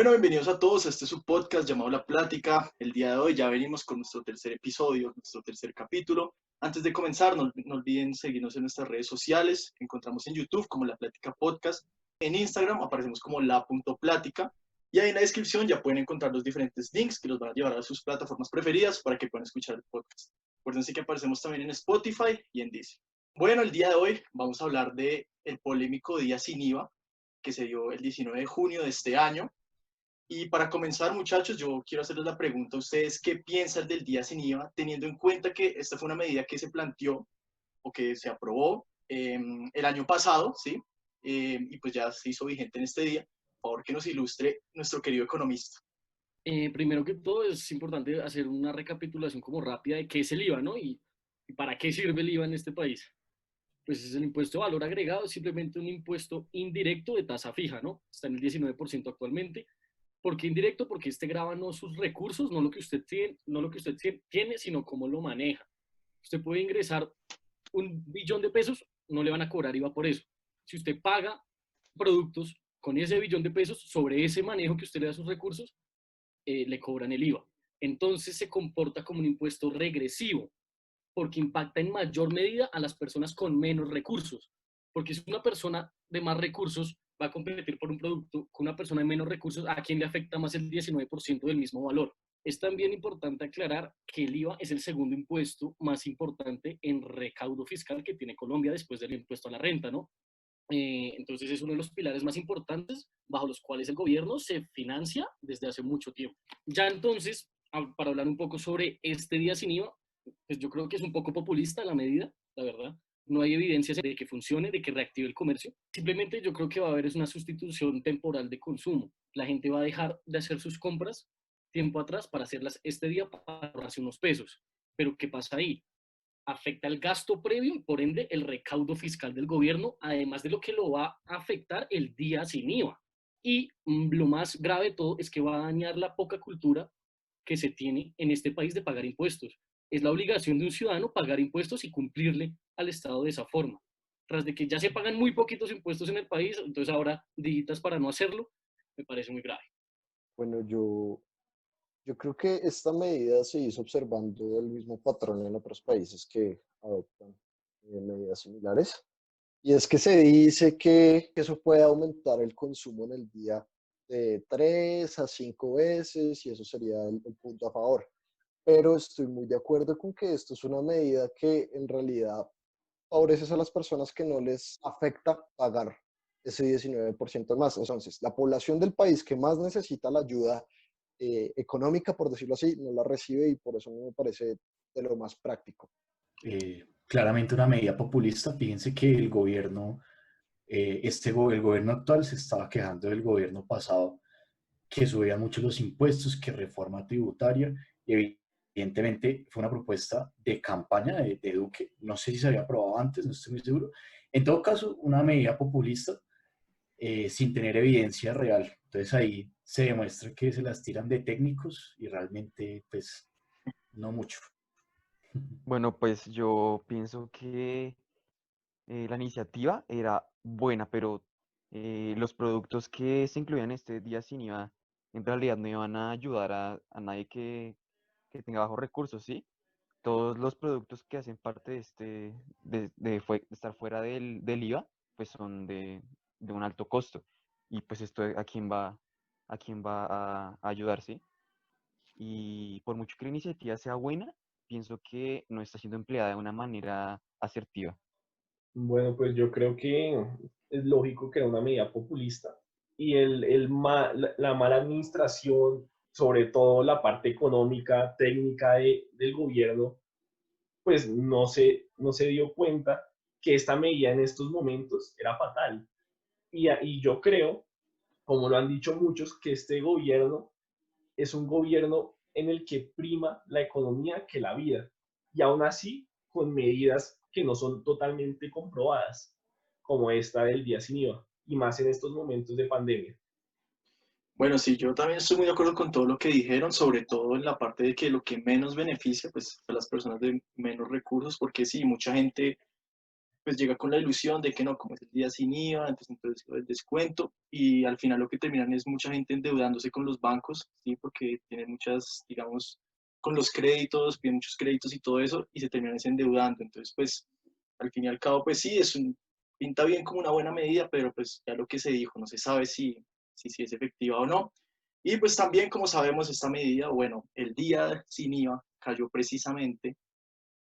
Bueno, bienvenidos a todos a este su podcast llamado La Plática. El día de hoy ya venimos con nuestro tercer episodio, nuestro tercer capítulo. Antes de comenzar, no olviden seguirnos en nuestras redes sociales. Encontramos en YouTube como La Plática Podcast. En Instagram aparecemos como la.plática. Y ahí en la descripción ya pueden encontrar los diferentes links que los van a llevar a sus plataformas preferidas para que puedan escuchar el podcast. Acuérdense que aparecemos también en Spotify y en Deezer. Bueno, el día de hoy vamos a hablar de el polémico Día Sin IVA que se dio el 19 de junio de este año. Y para comenzar, muchachos, yo quiero hacerles la pregunta a ustedes, ¿qué piensan del día sin IVA, teniendo en cuenta que esta fue una medida que se planteó o que se aprobó el año pasado, ¿sí? Y pues ya se hizo vigente en este día. Por favor, que nos ilustre nuestro querido economista. Primero que todo es importante hacer una recapitulación como rápida de qué es el IVA, ¿no? Y para qué sirve el IVA en este país. Pues es el impuesto de valor agregado, es simplemente un impuesto indirecto de tasa fija, ¿no? Está en el 19% actualmente. ¿Por qué indirecto? Porque este grava no sus recursos, no lo que usted tiene, sino cómo lo maneja. Usted puede ingresar 1 billón de pesos, no le van a cobrar IVA por eso. Si usted paga productos con ese billón de pesos sobre ese manejo que usted le da a sus recursos, le cobran el IVA. Entonces se comporta como un impuesto regresivo, porque impacta en mayor medida a las personas con menos recursos. Porque si una persona de más recursos va a competir por un producto con una persona de menos recursos, ¿a quién le afecta más el 19% del mismo valor? Es también importante aclarar que el IVA es el segundo impuesto más importante en recaudo fiscal que tiene Colombia después del impuesto a la renta, ¿no? Entonces es uno de los pilares más importantes bajo los cuales el gobierno se financia desde hace mucho tiempo. Ya entonces, para hablar un poco sobre este día sin IVA, pues yo creo que es un poco populista la medida, la verdad. No hay evidencias de que funcione, de que reactive el comercio. Simplemente yo creo que va a haber es una sustitución temporal de consumo. La gente va a dejar de hacer sus compras tiempo atrás para hacerlas este día para ahorrarse unos pesos. Pero ¿qué pasa ahí? Afecta el gasto previo y por ende el recaudo fiscal del gobierno, además de lo que lo va a afectar el día sin IVA. Y lo más grave de todo es que va a dañar la poca cultura que se tiene en este país de pagar impuestos. Es la obligación de un ciudadano pagar impuestos y cumplirle al Estado de esa forma. Tras de que ya se pagan muy poquitos impuestos en el país, entonces ahora digitas para no hacerlo, me parece muy grave. Bueno, yo creo que esta medida se hizo observando el mismo patrón en otros países que adoptan medidas similares. Y es que se dice que eso puede aumentar el consumo en el día de 3 a 5 veces y eso sería el punto a favor. Pero estoy muy de acuerdo con que esto es una medida que en realidad favorece a las personas que no les afecta pagar ese 19% más. Entonces, la población del país que más necesita la ayuda económica, por decirlo así, no la recibe y por eso no me parece de lo más práctico. Claramente una medida populista. Fíjense que el gobierno, el gobierno actual se estaba quejando del gobierno pasado, que subía mucho los impuestos, que reforma tributaria, y evidentemente fue una propuesta de campaña de Duque. No sé si se había aprobado antes, no estoy muy seguro. En todo caso, una medida populista sin tener evidencia real. Entonces ahí se demuestra que se las tiran de técnicos y realmente, pues, no mucho. Bueno, pues yo pienso que la iniciativa era buena, pero los productos que se incluían este día sin IVA en realidad no iban a ayudar a nadie que tenga bajos recursos, ¿sí? Todos los productos que hacen parte de de estar fuera del IVA, pues son de un alto costo. Y pues esto a quién va a ayudar, ¿sí? Y por mucho que la iniciativa sea buena, pienso que no está siendo empleada de una manera asertiva. Bueno, pues yo creo que es lógico que era una medida populista y la mala administración, sobre todo la parte económica, técnica del gobierno, pues no se dio cuenta que esta medida en estos momentos era fatal. Y yo creo, como lo han dicho muchos, que este gobierno es un gobierno en el que prima la economía que la vida, y aún así con medidas que no son totalmente comprobadas, como esta del día sin IVA, y más en estos momentos de pandemia. Bueno, sí, yo también estoy muy de acuerdo con todo lo que dijeron, sobre todo en la parte de que lo que menos beneficia, pues, a las personas de menos recursos, porque sí, mucha gente pues llega con la ilusión de que no, como es el día sin IVA, entonces el descuento, y al final lo que terminan es mucha gente endeudándose con los bancos, ¿sí? Porque tienen muchas, digamos, con los créditos, piden muchos créditos y todo eso, y se terminan endeudando. Entonces, pues, al fin y al cabo, pues sí, pinta bien como una buena medida, pero pues ya lo que se dijo, no se sabe si es efectiva o no. Y pues también, como sabemos, esta medida, bueno, el día sin IVA cayó precisamente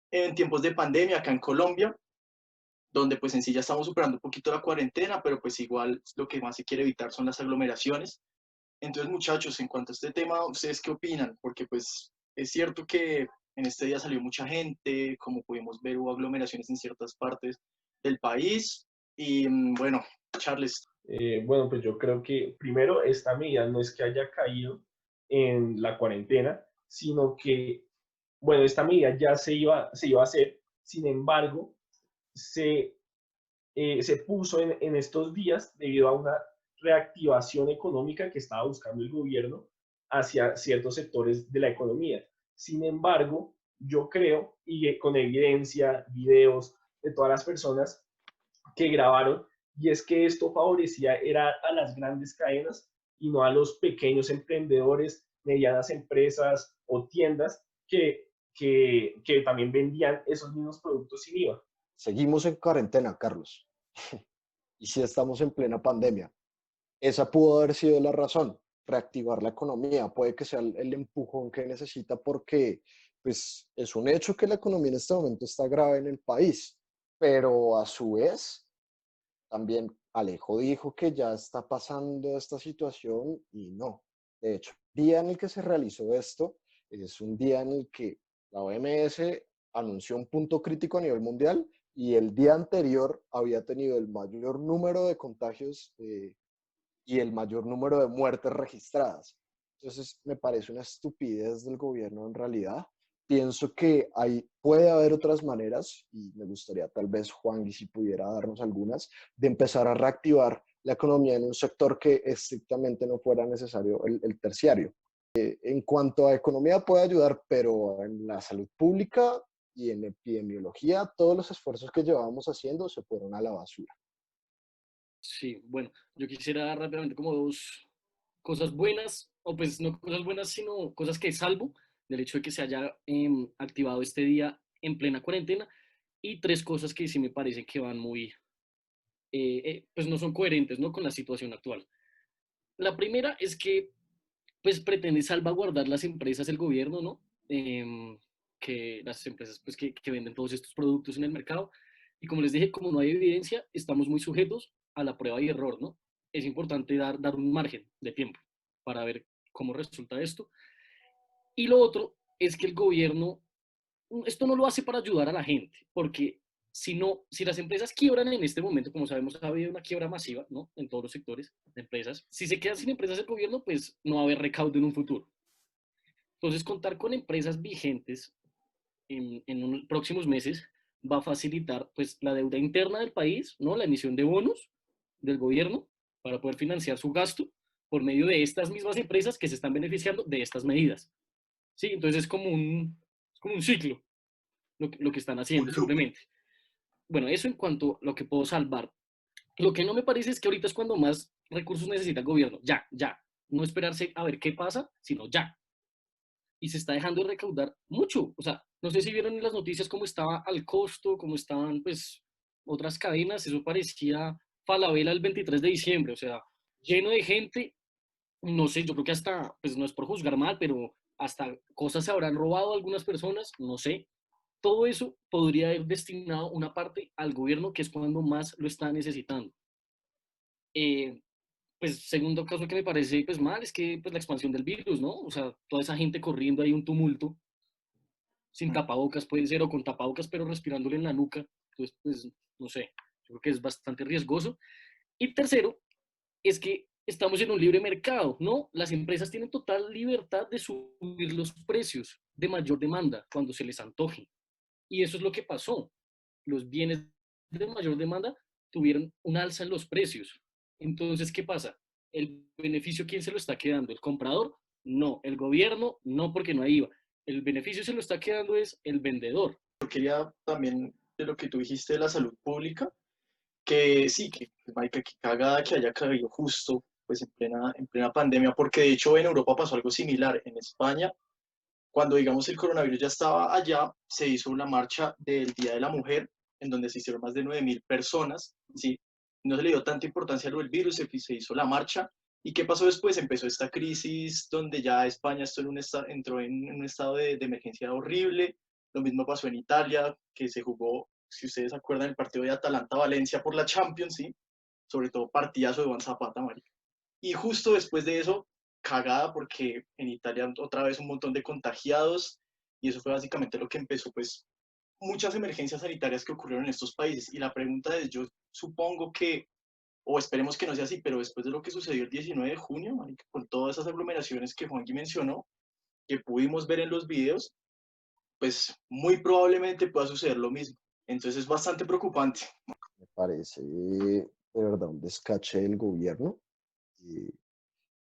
en tiempos de pandemia acá en Colombia, donde pues en sí ya estamos superando un poquito la cuarentena, pero pues igual lo que más se quiere evitar son las aglomeraciones. Entonces, muchachos, en cuanto a este tema, ¿ustedes qué opinan? Porque pues es cierto que en este día salió mucha gente, como pudimos ver, hubo aglomeraciones en ciertas partes del país. Y bueno, Charles. Bueno, pues yo creo que primero esta medida no es que haya caído en la cuarentena, sino que, bueno, esta medida ya se iba a hacer, sin embargo, se, se puso en estos días debido a una reactivación económica que estaba buscando el gobierno hacia ciertos sectores de la economía. Sin embargo, yo creo, y con evidencia, videos de todas las personas que grabaron, y es que esto favorecía era a las grandes cadenas y no a los pequeños emprendedores, medianas empresas o tiendas que también vendían esos mismos productos sin IVA. Seguimos en cuarentena, Carlos. Y si estamos en plena pandemia. Esa pudo haber sido la razón, reactivar la economía. Puede que sea el empujón que necesita porque pues, es un hecho que la economía en este momento está grave en el país, pero a su vez también Alejo dijo que ya está pasando esta situación y no. De hecho, el día en el que se realizó esto es un día en el que la OMS anunció un punto crítico a nivel mundial y el día anterior había tenido el mayor número de contagios y el mayor número de muertes registradas. Entonces, me parece una estupidez del gobierno en realidad. Pienso que puede haber otras maneras, y me gustaría tal vez Juan, y si pudiera darnos algunas, de empezar a reactivar la economía en un sector que estrictamente no fuera necesario el terciario. En cuanto a economía puede ayudar, pero en la salud pública y en epidemiología, todos los esfuerzos que llevábamos haciendo se fueron a la basura. Sí, bueno, yo quisiera dar rápidamente como dos cosas buenas, o pues no cosas buenas, sino cosas que salvo del hecho de que se haya activado este día en plena cuarentena, y tres cosas que sí me parecen que van muy, pues no son coherentes, ¿no? Con la situación actual. La primera es que pues pretende salvaguardar las empresas del gobierno, ¿no? Que las empresas pues que venden todos estos productos en el mercado. Y como les dije, como no hay evidencia, estamos muy sujetos a la prueba y error, ¿no? Es importante dar un margen de tiempo para ver cómo resulta esto. Y lo otro es que el gobierno, esto no lo hace para ayudar a la gente, porque si las empresas quiebran en este momento, como sabemos, ha habido una quiebra masiva, ¿no? En todos los sectores de empresas. Si se quedan sin empresas el gobierno, pues no va a haber recaudo en un futuro. Entonces, contar con empresas vigentes en unos próximos meses va a facilitar pues la deuda interna del país, ¿no? La emisión de bonos del gobierno para poder financiar su gasto por medio de estas mismas empresas que se están beneficiando de estas medidas. ¿Sí? Entonces es como un ciclo lo que están haciendo simplemente. Bueno, eso en cuanto a lo que puedo salvar. Lo que no me parece es que ahorita es cuando más recursos necesita el gobierno. Ya, ya. No esperarse a ver qué pasa, sino ya. Y se está dejando de recaudar mucho. O sea, no sé si vieron en las noticias cómo estaba al costo, cómo estaban pues otras cadenas. Eso parecía Falabella el 23 de diciembre. O sea, lleno de gente. No sé, yo creo que hasta, pues no es por juzgar mal, pero hasta cosas se habrán robado algunas personas, no sé. Todo eso podría ir destinado una parte al gobierno, que es cuando más lo está necesitando. Eh, pues segundo caso que me parece pues mal es que pues la expansión del virus, ¿no? O sea, toda esa gente corriendo ahí un tumulto, sin tapabocas puede ser, o con tapabocas pero respirándole en la nuca. Entonces, pues no sé, yo creo que es bastante riesgoso. Y tercero, es que estamos en un libre mercado, ¿no? Las empresas tienen total libertad de subir los precios de mayor demanda cuando se les antoje. Y eso es lo que pasó. Los bienes de mayor demanda tuvieron un alza en los precios. Entonces, ¿qué pasa? ¿El beneficio quién se lo está quedando? ¿El comprador? No. ¿El gobierno? No, porque no hay IVA. El beneficio se lo está quedando es el vendedor. Yo quería también de lo que tú dijiste de la salud pública, que sí, marica, que cagada que haya caído justo pues en plena pandemia, porque de hecho en Europa pasó algo similar. En España, cuando digamos el coronavirus ya estaba allá, se hizo una marcha del Día de la Mujer, en donde se hicieron más de 9.000 personas, ¿sí? No se le dio tanta importancia a lo del virus, se hizo la marcha. ¿Y qué pasó después? Empezó esta crisis donde ya España entró en un estado de emergencia horrible. Lo mismo pasó en Italia, que se jugó, si ustedes se acuerdan, el partido de Atalanta-Valencia por la Champions, ¿sí? Sobre todo partidazo de Juan Zapata, marica. Y justo después de eso, cagada porque en Italia otra vez un montón de contagiados y eso fue básicamente lo que empezó pues muchas emergencias sanitarias que ocurrieron en estos países. Y la pregunta es, yo supongo que, o esperemos que no sea así, pero después de lo que sucedió el 19 de junio, marica, con todas esas aglomeraciones que Juanqui mencionó, que pudimos ver en los videos, pues muy probablemente pueda suceder lo mismo. Entonces es bastante preocupante. Me parece de verdad un descache del gobierno,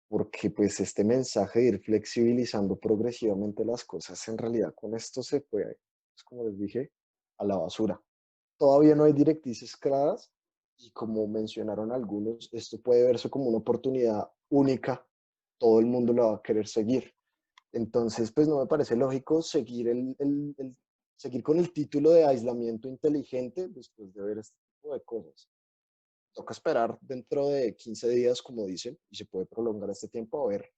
porque pues este mensaje de ir flexibilizando progresivamente las cosas, en realidad con esto se fue, pues, como les dije, a la basura. Todavía no hay directrices claras y como mencionaron algunos, esto puede verse como una oportunidad única, todo el mundo la va a querer seguir. Entonces, pues no me parece lógico seguir, seguir con el título de aislamiento inteligente después de ver este tipo de cosas. Toca esperar dentro de 15 días, como dicen, y se puede prolongar este tiempo a ver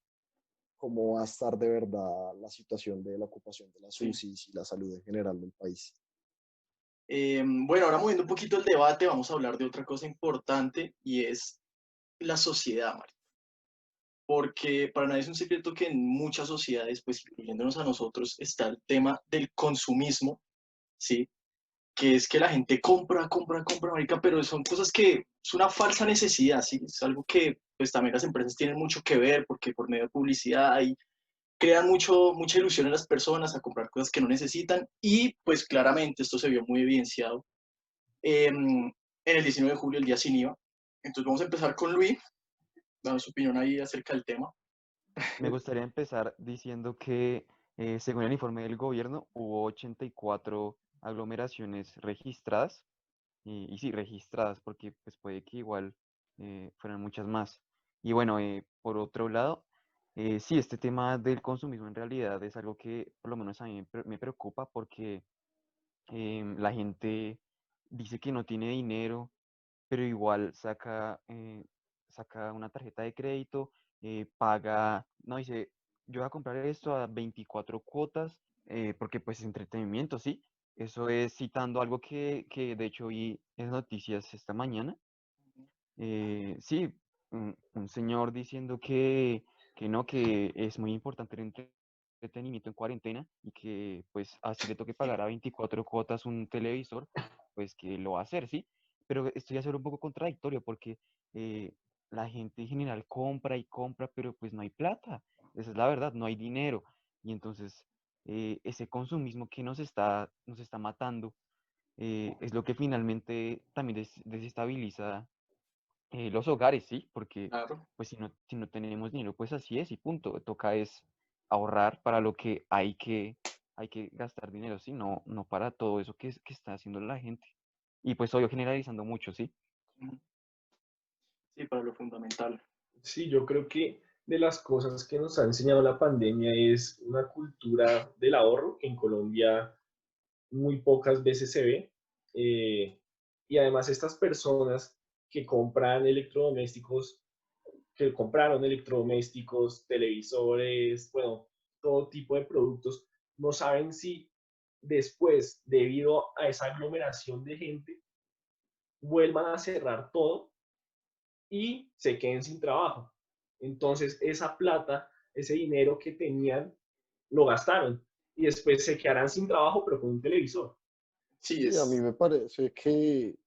cómo va a estar de verdad la situación de la ocupación de las Sí. UCIs y la salud en general del país. Bueno, ahora moviendo un poquito el debate, vamos a hablar de otra cosa importante y es la sociedad, María. Porque para nadie es un secreto que en muchas sociedades, pues incluyéndonos a nosotros, está el tema del consumismo, ¿sí? Que es que la gente compra, marica, pero son cosas que es una falsa necesidad, ¿sí? Es algo que pues también las empresas tienen mucho que ver porque por medio de publicidad hay crean mucha ilusión en las personas a comprar cosas que no necesitan y pues claramente esto se vio muy evidenciado en el 19 de julio, el día sin IVA. Entonces vamos a empezar con Luis, dando su opinión ahí acerca del tema. Me gustaría empezar diciendo que, según el informe del gobierno, hubo 84 aglomeraciones registradas, y sí, registradas, porque pues puede que igual fueran muchas más. Y bueno, por otro lado, sí, este tema del consumismo en realidad es algo que por lo menos a mí me preocupa porque la gente dice que no tiene dinero, pero igual saca una tarjeta de crédito, paga, no dice, yo voy a comprar esto a 24 cuotas, porque pues es entretenimiento, ¿sí? Eso es citando algo que de hecho vi en noticias esta mañana. Sí, un señor diciendo que no, que es muy importante el entretenimiento en cuarentena y que pues así le toque pagar a 24 cuotas un televisor, pues que lo va a hacer, ¿sí? Pero esto ya se ve un poco contradictorio porque eh, la gente en general compra y compra, pero pues no hay plata, esa es la verdad, no hay dinero. Y entonces ese consumismo que nos está matando es lo que finalmente también desestabiliza los hogares, ¿sí? Porque Claro. pues si no tenemos dinero, pues así es y punto. Toca es ahorrar para lo que hay que gastar dinero, ¿sí? No para todo eso que está haciendo la gente. Y pues obvio generalizando mucho, ¿sí? Sí, para lo fundamental. Sí, yo creo que de las cosas que nos ha enseñado la pandemia es una cultura del ahorro que en Colombia muy pocas veces se ve. Eh, y además estas personas que compran electrodomésticos, que compraron electrodomésticos, televisores, bueno, todo tipo de productos, no saben si después, debido a esa aglomeración de gente, vuelvan a cerrar todo y se queden sin trabajo. Entonces, esa plata, ese dinero que tenían, lo gastaron y después se quedarán sin trabajo, pero con un televisor. Sí, Sí, a mí es, me parece que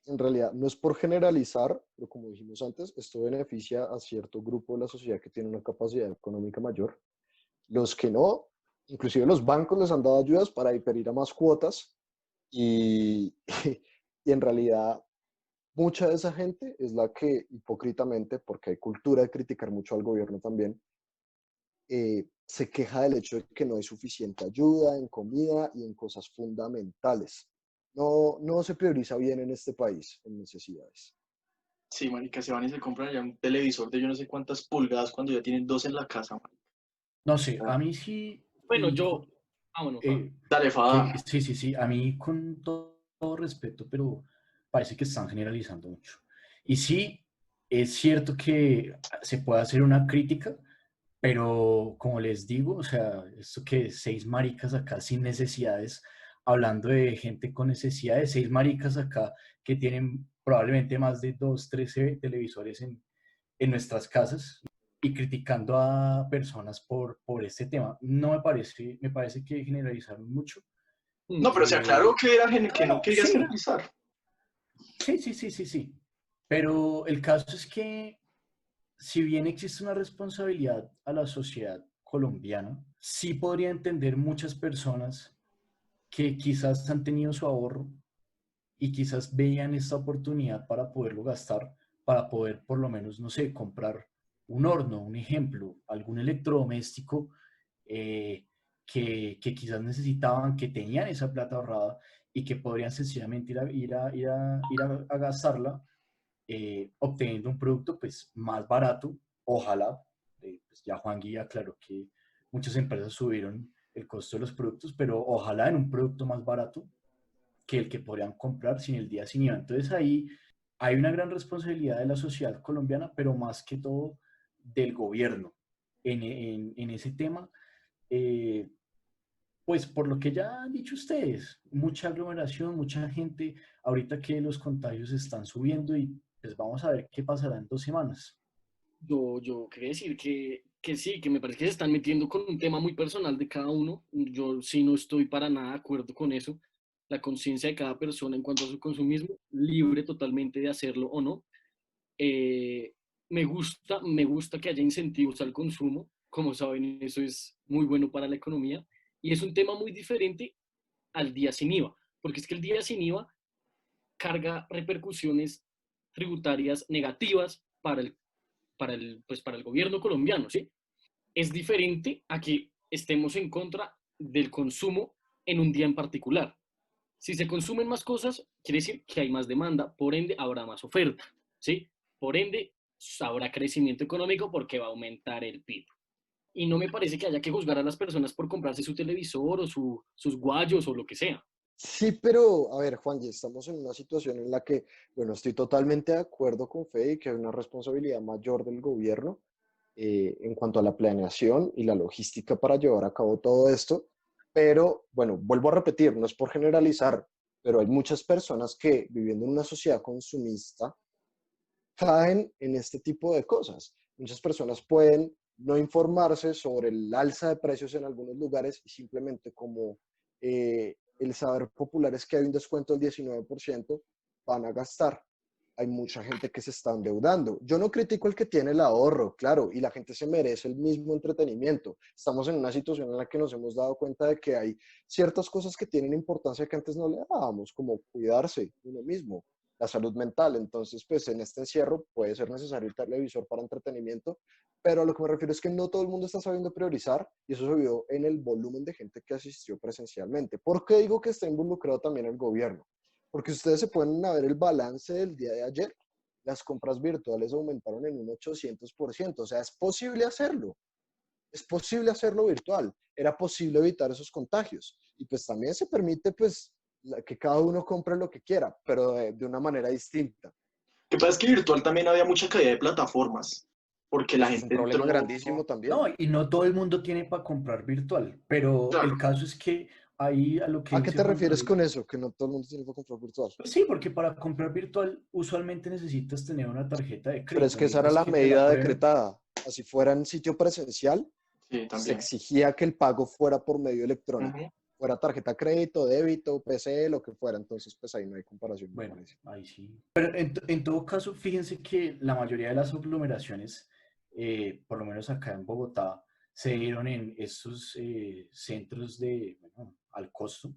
en realidad no es por generalizar, pero como dijimos antes, esto beneficia a cierto grupo de la sociedad que tiene una capacidad económica mayor. Los que no, inclusive los bancos les han dado ayudas para diferir a más cuotas y, y en realidad mucha de esa gente es la que hipócritamente, porque hay cultura de criticar mucho al gobierno también, se queja del hecho de que no hay suficiente ayuda en comida y en cosas fundamentales. No se prioriza bien en este país en necesidades. Sí, marica, se van y se compran ya un televisor de yo no sé cuántas pulgadas cuando ya tienen dos en la casa, marica. No sé, Ah, a mí sí, Bueno, bueno, dale, Fada. sí, a mí con todo respeto, pero parece que están generalizando mucho. Y sí, es cierto que se puede hacer una crítica, pero como les digo, o sea, esto que 6 maricas acá sin necesidades, hablando de gente con necesidades, 6 maricas acá que tienen probablemente más de 2, 13 televisores en nuestras casas y criticando a personas por este tema. No me parece, me parece que generalizaron mucho. No, pero se aclaró que era que no No, quería generalizar. sí. Pero el caso es que si bien existe una responsabilidad a la sociedad colombiana, sí podría entender muchas personas que quizás han tenido su ahorro y quizás veían esta oportunidad para poderlo gastar, para poder por lo menos, no sé, comprar un horno, un ejemplo, algún electrodoméstico eh, que quizás necesitaban, que tenían esa plata ahorrada y que podrían sencillamente ir a gastarla obteniendo un producto pues más barato, ojalá. Pues ya Juan Guía aclaró que muchas empresas subieron el costo de los productos, pero ojalá en un producto más barato que el que podrían comprar sin el día sin IVA. Entonces ahí hay una gran responsabilidad de la sociedad colombiana, pero más que todo del gobierno en ese tema. Eh, pues por lo que ya han dicho ustedes, mucha aglomeración, mucha gente, ahorita que los contagios están subiendo y pues vamos a ver qué pasará en 2 semanas. yo quería decir que sí, que me parece que se están metiendo con un tema muy personal de cada uno. Yo sí no estoy para nada de acuerdo con eso. La conciencia de cada persona en cuanto a su consumismo, libre totalmente de hacerlo o no. Eh, me gusta que haya incentivos al consumo. Como saben, eso es muy bueno para la economía. Y es un tema muy diferente al día sin IVA, porque es que el día sin IVA carga repercusiones tributarias negativas para el gobierno colombiano, ¿sí? Es diferente a que estemos en contra del consumo en un día en particular. Si se consumen más cosas, quiere decir que hay más demanda, por ende habrá más oferta, ¿sí? Por ende habrá crecimiento económico porque va a aumentar el PIB. Y no me parece que haya que juzgar a las personas por comprarse su televisor o sus guayos o lo que sea. Sí, pero a ver, Juan, ya estamos en una situación en la que, bueno, estoy totalmente de acuerdo con Fede que hay una responsabilidad mayor del gobierno en cuanto a la planeación y la logística para llevar a cabo todo esto. Pero, bueno, vuelvo a repetir, no es por generalizar, pero hay muchas personas que viviendo en una sociedad consumista caen en este tipo de cosas. Muchas personas pueden no informarse sobre el alza de precios en algunos lugares y simplemente como el saber popular es que hay un descuento del 19%, van a gastar. Hay mucha gente que se está endeudando. Yo no critico el que tiene el ahorro, claro, y la gente se merece el mismo entretenimiento. Estamos en una situación en la que nos hemos dado cuenta de que hay ciertas cosas que tienen importancia que antes no le dábamos, como cuidarse uno mismo, la salud mental. Entonces, pues en este encierro puede ser necesario el televisor para entretenimiento, pero a lo que me refiero es que no todo el mundo está sabiendo priorizar y eso se vio en el volumen de gente que asistió presencialmente. ¿Por qué digo que está involucrado también el gobierno? Porque ustedes se pueden ver el balance del día de ayer. Las compras virtuales aumentaron en un 800%. O sea, es posible hacerlo virtual. Era posible evitar esos contagios. Y pues también se permite pues que cada uno compre lo que quiera, pero de una manera distinta. Lo que pasa es que virtual también había mucha calidad de plataformas, porque la Eso es un gente problema entró. grandísimo también. No, y no todo el mundo tiene para comprar virtual, pero Claro, el caso es que ahí a lo que ¿A qué dice te Juan refieres David, con eso? Que no todo el mundo tiene que comprar virtual. pues sí, porque para comprar virtual usualmente necesitas tener una tarjeta de Pero es crédito, que esa era necesitas la que te la medida aprueben. decretada. Así fuera en sitio presencial, sí, se también. exigía que el pago fuera por medio electrónico. Ujú. Fuera tarjeta crédito, débito, PC, lo que fuera. Entonces, pues ahí no hay comparación, me Bueno, parece. ahí sí. Pero en todo caso, fíjense que la mayoría de las aglomeraciones, por lo menos acá en Bogotá, se dieron en estos centros de, bueno, al costo,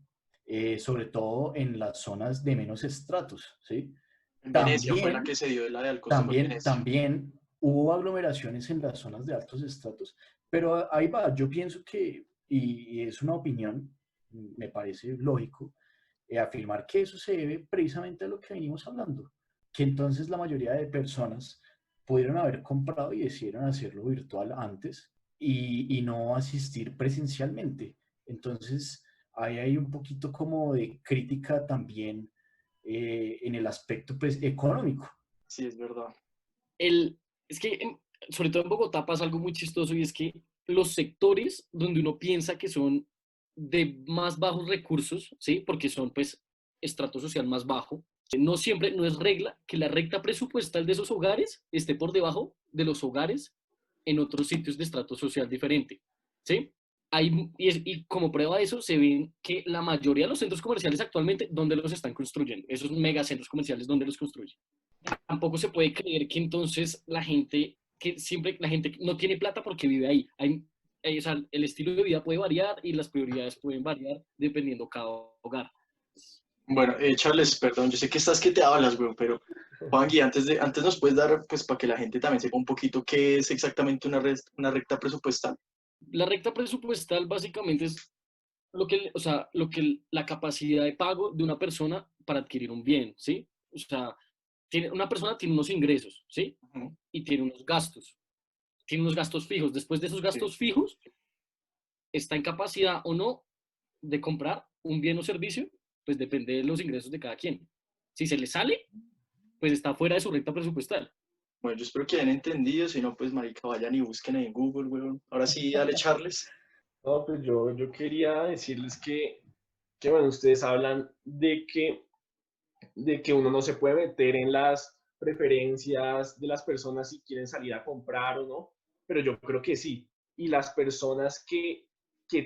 sobre todo en las zonas de menos estratos, ¿sí? En Venecia fue la que También, se dio la de Alcosto con también, Venecia. también hubo aglomeraciones en las zonas de altos estratos, pero ahí va, yo pienso que, y es una opinión, me parece lógico, afirmar que eso se debe precisamente a lo que venimos hablando, que entonces la mayoría de personas pudieron haber comprado y decidieron hacerlo virtual antes y no asistir presencialmente. Entonces, ahí hay un poquito como de crítica también en el aspecto pues, económico. Sí, es verdad. Es que, sobre todo en Bogotá, pasa algo muy chistoso y es que los sectores donde uno piensa que son de más bajos recursos, ¿sí? Porque son, pues, estrato social más bajo, no siempre, no es regla que la recta presupuestal de esos hogares esté por debajo de los hogares en otros sitios de estrato social diferente, ¿sí? Y como prueba de eso, se ven que la mayoría de los centros comerciales actualmente, ¿dónde los están construyendo? Esos megacentros comerciales, ¿dónde los construyen? Tampoco se puede creer que entonces la gente no tiene plata porque vive ahí. O sea, el estilo de vida puede variar y las prioridades pueden variar dependiendo cada hogar. Bueno, Charles, perdón, yo sé que estás que te hablas, güey, pero Juan, antes nos puedes dar, pues, para que la gente también sepa un poquito qué es exactamente una recta presupuestal. La recta presupuestal básicamente es la capacidad de pago de una persona para adquirir un bien, ¿sí? O sea, una persona tiene unos ingresos, ¿sí? Ujú, Y tiene unos gastos. Tiene unos gastos fijos. Después de esos sí. gastos fijos, está en capacidad o no de comprar un bien o servicio, pues depende de los ingresos de cada quien. Si se le sale, pues está fuera de su recta presupuestal. Bueno, yo espero que hayan entendido, si no, pues, marica, vayan y busquen en Google, güey. Ahora sí, dale, Charles. No, pues yo quería decirles que, bueno, ustedes hablan de que uno no se puede meter en las preferencias de las personas si quieren salir a comprar o no, pero yo creo que sí. Y las personas que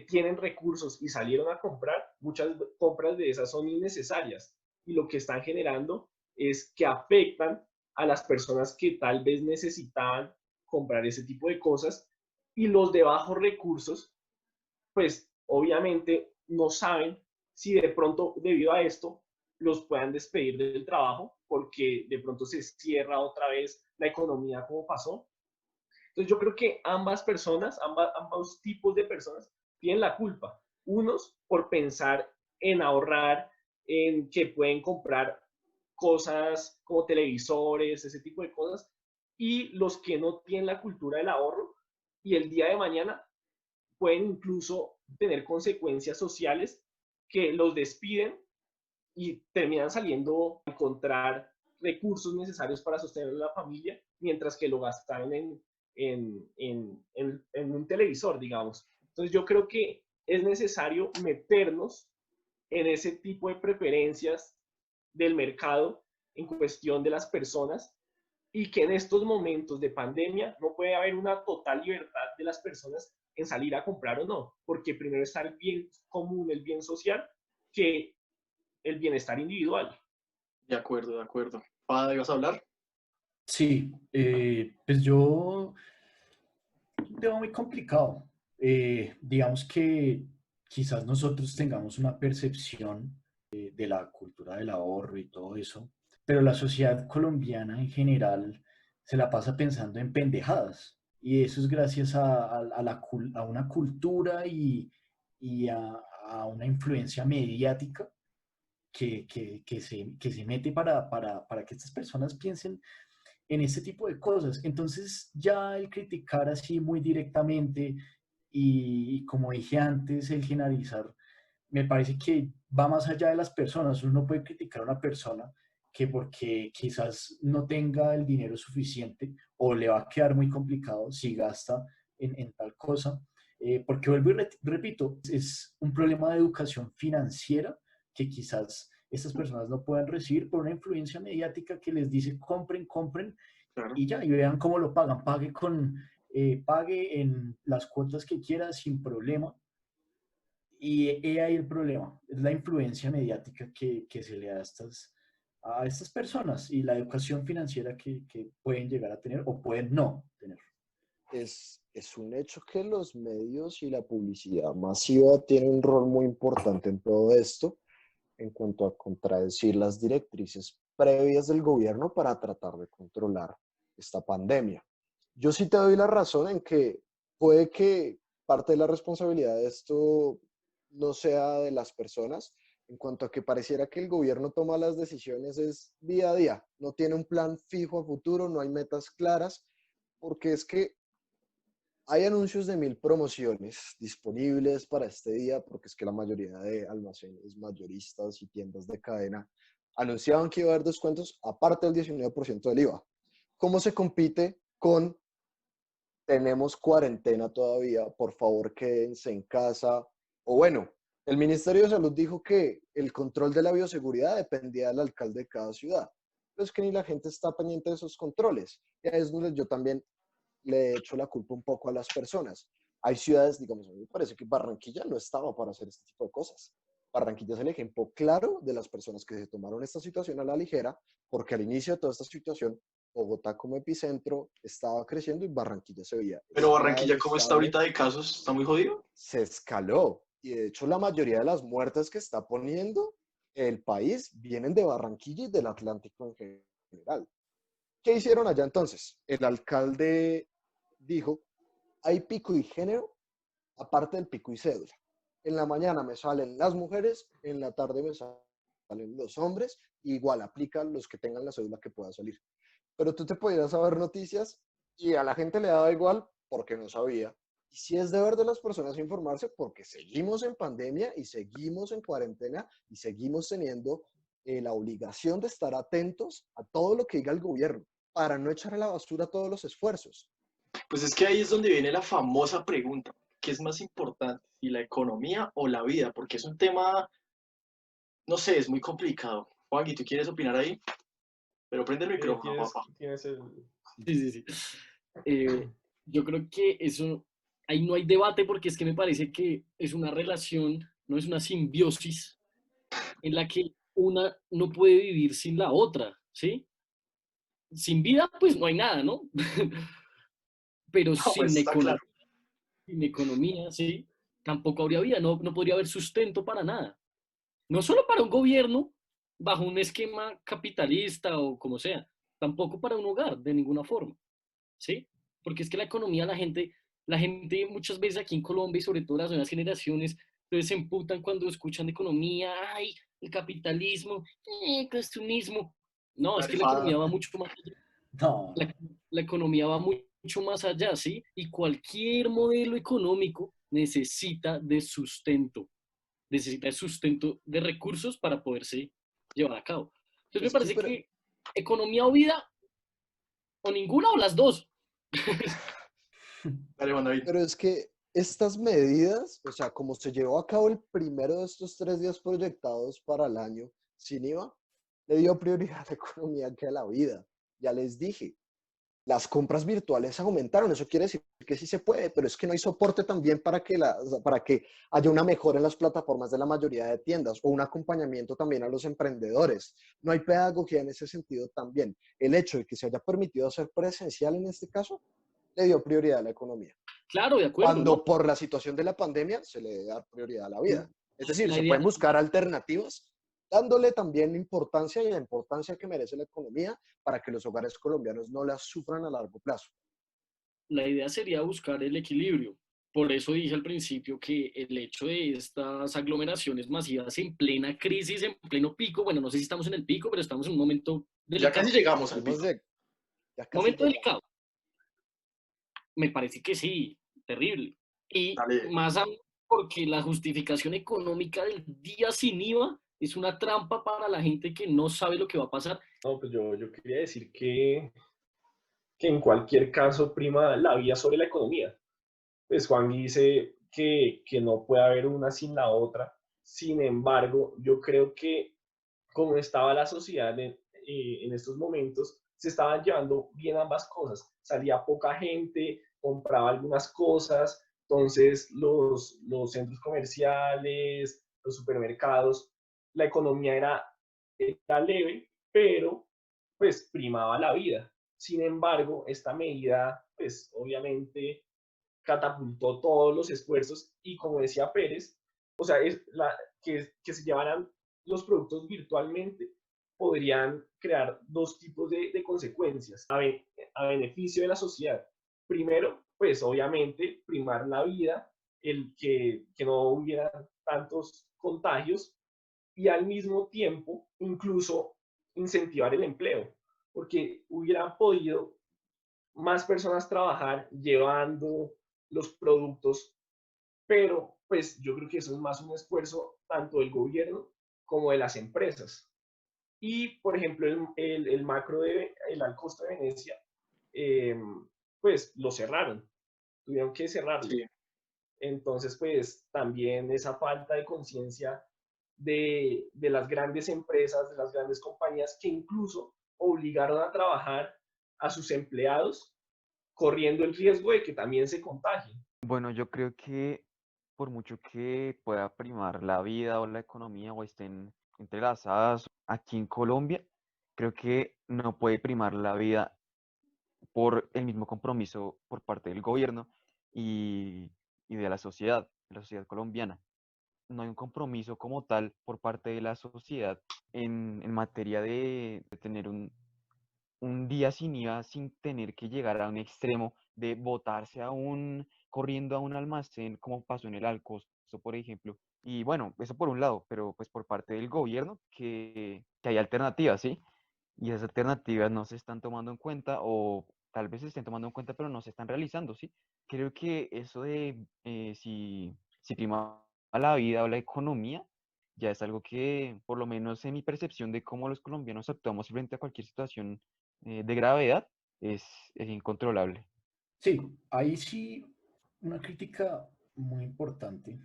tienen recursos y salieron a comprar, muchas compras de esas son innecesarias y lo que están generando es que afectan a las personas que tal vez necesitaban comprar ese tipo de cosas y los de bajos recursos, pues obviamente no saben si de pronto debido a esto los puedan despedir del trabajo porque de pronto se cierra otra vez la economía como pasó. Entonces yo creo que ambas personas, ambos tipos de personas tienen la culpa. Unos por pensar en ahorrar, en que pueden comprar cosas como televisores, ese tipo de cosas, y los que no tienen la cultura del ahorro y el día de mañana pueden incluso tener consecuencias sociales que los despiden y terminan saliendo a encontrar recursos necesarios para sostener a la familia, mientras que lo gastaron en un televisor, digamos. Entonces yo creo que es necesario meternos en ese tipo de preferencias del mercado en cuestión de las personas y que en estos momentos de pandemia no puede haber una total libertad de las personas en salir a comprar o no, porque primero está el bien común, el bien social, que el bienestar individual. De acuerdo, de acuerdo. Pada, ¿ibas a hablar? Sí, pues yo, un tema muy complicado. Digamos que quizás nosotros tengamos una percepción de la cultura del ahorro y todo eso, pero la sociedad colombiana en general se la pasa pensando en pendejadas. Y eso es gracias a una cultura y a una influencia mediática que se mete para que estas personas piensen en este tipo de cosas. Entonces, ya el criticar así muy directamente y como dije antes, el generalizar, me parece que va más allá de las personas. Uno no puede criticar a una persona que porque quizás no tenga el dinero suficiente o le va a quedar muy complicado si gasta en tal cosa. Porque vuelvo y repito, es un problema de educación financiera que quizás estas personas no puedan recibir por una influencia mediática que les dice compren, compren Claro. y ya, y vean cómo lo pagan. Pague en las cuotas que quiera sin problema. Y he ahí el problema, es la influencia mediática que se le da a estas personas y la educación financiera que pueden llegar a tener o pueden no tener. Es un hecho que los medios y la publicidad masiva tienen un rol muy importante en todo esto en cuanto a contradecir las directrices previas del gobierno para tratar de controlar esta pandemia. Yo sí te doy la razón en que puede que parte de la responsabilidad de esto no sea de las personas, en cuanto a que pareciera que el gobierno toma las decisiones es día a día, no tiene un plan fijo a futuro, no hay metas claras, porque es que hay anuncios de 1000 promociones disponibles para este día, porque es que la mayoría de almacenes mayoristas y tiendas de cadena anunciaban que iba a haber descuentos aparte del 19% del IVA. ¿Cómo se compite con tenemos cuarentena todavía, por favor quédense en casa? O bueno, el Ministerio de Salud dijo que el control de la bioseguridad dependía del alcalde de cada ciudad. Pero es que ni la gente está pendiente de esos controles. Y ahí es donde yo también le echo la culpa un poco a las personas. Hay ciudades, digamos, a mí me parece que Barranquilla no estaba para hacer este tipo de cosas. Barranquilla es el ejemplo claro de las personas que se tomaron esta situación a la ligera, porque al inicio de toda esta situación, Bogotá como epicentro estaba creciendo y Barranquilla se veía Pero Barranquilla, ¿cómo está estable, ahorita de casos? ¿Está muy jodido? se escaló. Y de hecho, la mayoría de las muertes que está poniendo el país vienen de Barranquilla y del Atlántico en general. ¿Qué hicieron allá entonces? El alcalde dijo, hay pico y género, aparte del pico y cédula. En la mañana me salen las mujeres, en la tarde me salen los hombres, igual aplican los que tengan la cédula que pueda salir. Pero tú te podías saber noticias y a la gente le daba igual porque no sabía. Y si es deber de las personas informarse porque seguimos en pandemia y seguimos en cuarentena y seguimos teniendo la obligación de estar atentos a todo lo que diga el gobierno para no echar a la basura todos los esfuerzos. Pues es que ahí es donde viene la famosa pregunta, ¿qué es más importante, si la economía o la vida? Porque es un tema, no sé, es muy complicado. Juan, ¿tú quieres opinar ahí? Pero prende el micrófono, papá. Tienes el... Sí, sí, sí. Yo creo que eso, ahí no hay debate porque es que me parece que es una relación, no es una simbiosis en la que una no puede vivir sin la otra, ¿sí? Sin vida, pues no hay nada, ¿no? Pero No, pues está claro. sin economía, ¿sí? Tampoco habría vida, no podría haber sustento para nada. No solo para un gobierno bajo un esquema capitalista o como sea, tampoco para un hogar de ninguna forma, ¿sí? Porque es que la economía, la gente muchas veces aquí en Colombia y sobre todo las nuevas generaciones, entonces se emputan cuando escuchan de economía, ay, el capitalismo, consumismo. No, es que la Tarifada. economía va mucho más allá. No, La economía va mucho más allá, ¿sí? Y cualquier modelo económico necesita de sustento de recursos para poderse llevar a cabo. Entonces me Es que, parece que economía o vida, o ninguna o las dos. Dale, Juan David. pero es que estas medidas, o sea, como se llevó a cabo el primero de estos 3 días proyectados para el año sin IVA, le dio prioridad a la economía que a la vida. Ya les dije, las compras virtuales aumentaron, eso quiere decir que sí se puede, pero es que no hay soporte también para que haya una mejora en las plataformas de la mayoría de tiendas o un acompañamiento también a los emprendedores. No hay pedagogía en ese sentido también. El hecho de que se haya permitido hacer presencial en este caso, le dio prioridad a la economía. Claro, de acuerdo, Cuando ¿no? por la situación de la pandemia se le debe dar prioridad a la vida. Es decir, La se idea, pueden buscar alternativas dándole también importancia y la importancia que merece la economía para que los hogares colombianos no las sufran a largo plazo. la idea sería buscar el equilibrio. Por eso dije al principio que el hecho de estas aglomeraciones masivas en plena crisis, en pleno pico, bueno, no sé si estamos en el pico, pero estamos en un momento Ya delicado. casi llegamos al pico. Ya casi Momento llegamos. delicado. Me parece que sí, terrible. Y Dale. más aún porque la justificación económica del día sin IVA es una trampa para la gente que no sabe lo que va a pasar. No, pues yo quería decir que en cualquier caso prima la vida sobre la economía. Pues Juan dice que no puede haber una sin la otra. Sin embargo, yo creo que como estaba la sociedad en estos momentos, se estaban llevando bien ambas cosas. Salía poca gente, compraba algunas cosas, entonces los centros comerciales, los supermercados, la economía era leve, pero pues primaba la vida. Sin embargo, esta medida, pues obviamente catapultó todos los esfuerzos y como decía Pérez, o sea, que se llevaran los productos virtualmente podrían crear dos tipos de consecuencias a beneficio de la sociedad. Primero, pues obviamente primar la vida, el que no hubiera tantos contagios y al mismo tiempo incluso incentivar el empleo, porque hubieran podido más personas trabajar llevando los productos, pero pues yo creo que eso es más un esfuerzo tanto del gobierno como de las empresas. Y, por ejemplo, el macro de el Alcosto de Venecia, eh, pues lo cerraron, tuvieron que cerrarlo. Sí. Entonces, pues también esa falta de conciencia de las grandes empresas, de las grandes compañías que incluso obligaron a trabajar a sus empleados corriendo el riesgo de que también se contagien. Bueno, yo creo que por mucho que pueda primar la vida o la economía o estén entrelazadas aquí en Colombia, creo que no puede primar la vida por el mismo compromiso por parte del gobierno y de la sociedad colombiana. No hay un compromiso como tal por parte de la sociedad en materia de tener un día sin IVA sin tener que llegar a un extremo de botarse corriendo a un almacén, como pasó en el Alcosto, por ejemplo. Y bueno, eso por un lado, pero pues por parte del gobierno que hay alternativas, ¿sí? Y esas alternativas no se están tomando en cuenta o tal vez se estén tomando en cuenta, pero no se están realizando, ¿sí? Creo que eso de si prima la vida o la economía, ya es algo que, por lo menos en mi percepción de cómo los colombianos actuamos frente a cualquier situación de gravedad, es incontrolable. Sí, ahí sí una crítica muy importante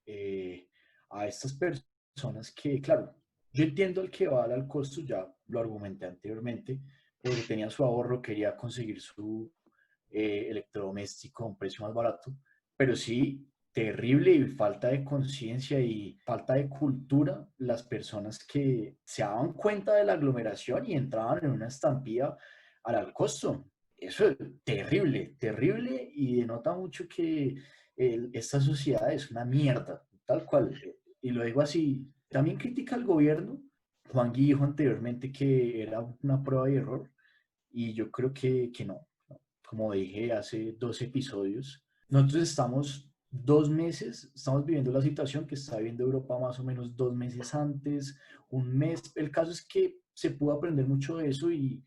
eh, a estas personas que, claro, yo entiendo al que va al costo, ya lo argumenté anteriormente, porque tenía su ahorro, quería conseguir su electrodoméstico a un precio más barato, pero sí, terrible y falta de conciencia y falta de cultura las personas que se daban cuenta de la aglomeración y entraban en una estampida al costo. Eso es terrible, terrible y denota mucho que esta sociedad es una mierda, tal cual. Y lo digo así. También critica al gobierno. Juan Gui dijo anteriormente que era una prueba y error y yo creo que no. Como dije hace 2 episodios, nosotros estamos 2 meses, estamos viviendo la situación que está viviendo Europa más o menos 2 meses antes, un mes. El caso es que se pudo aprender mucho de eso y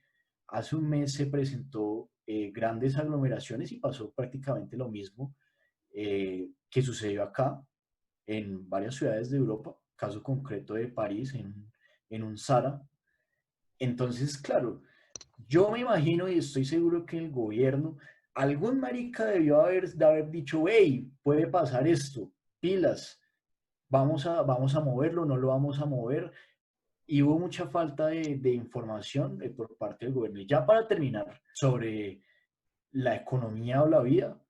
hace un mes se presentó grandes aglomeraciones y pasó prácticamente lo mismo que sucedió acá en varias ciudades de Europa, caso concreto de París, en un Zara. Entonces, claro, yo me imagino y estoy seguro que el gobierno, algún marica debió de haber dicho, hey, puede pasar esto, pilas, vamos a moverlo, no lo vamos a mover. Y hubo mucha falta de información por parte del gobierno. Y ya para terminar, sobre la economía o la vida,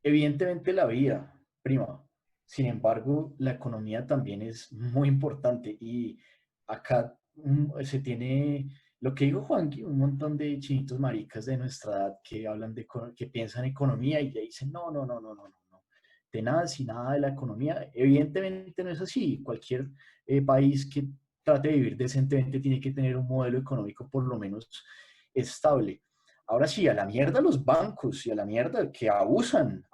evidentemente la vida prima. Sin embargo, la economía también es muy importante y acá se tiene, lo que dijo Juanqui, un montón de chinitos maricas de nuestra edad que hablan que piensan economía y ya dicen, no, no, no, no, no, no, no, de nada, sin nada de la economía. Evidentemente no es así. Cualquier país que trate de vivir decentemente tiene que tener un modelo económico por lo menos estable. Ahora sí, a la mierda los bancos y a la mierda que abusan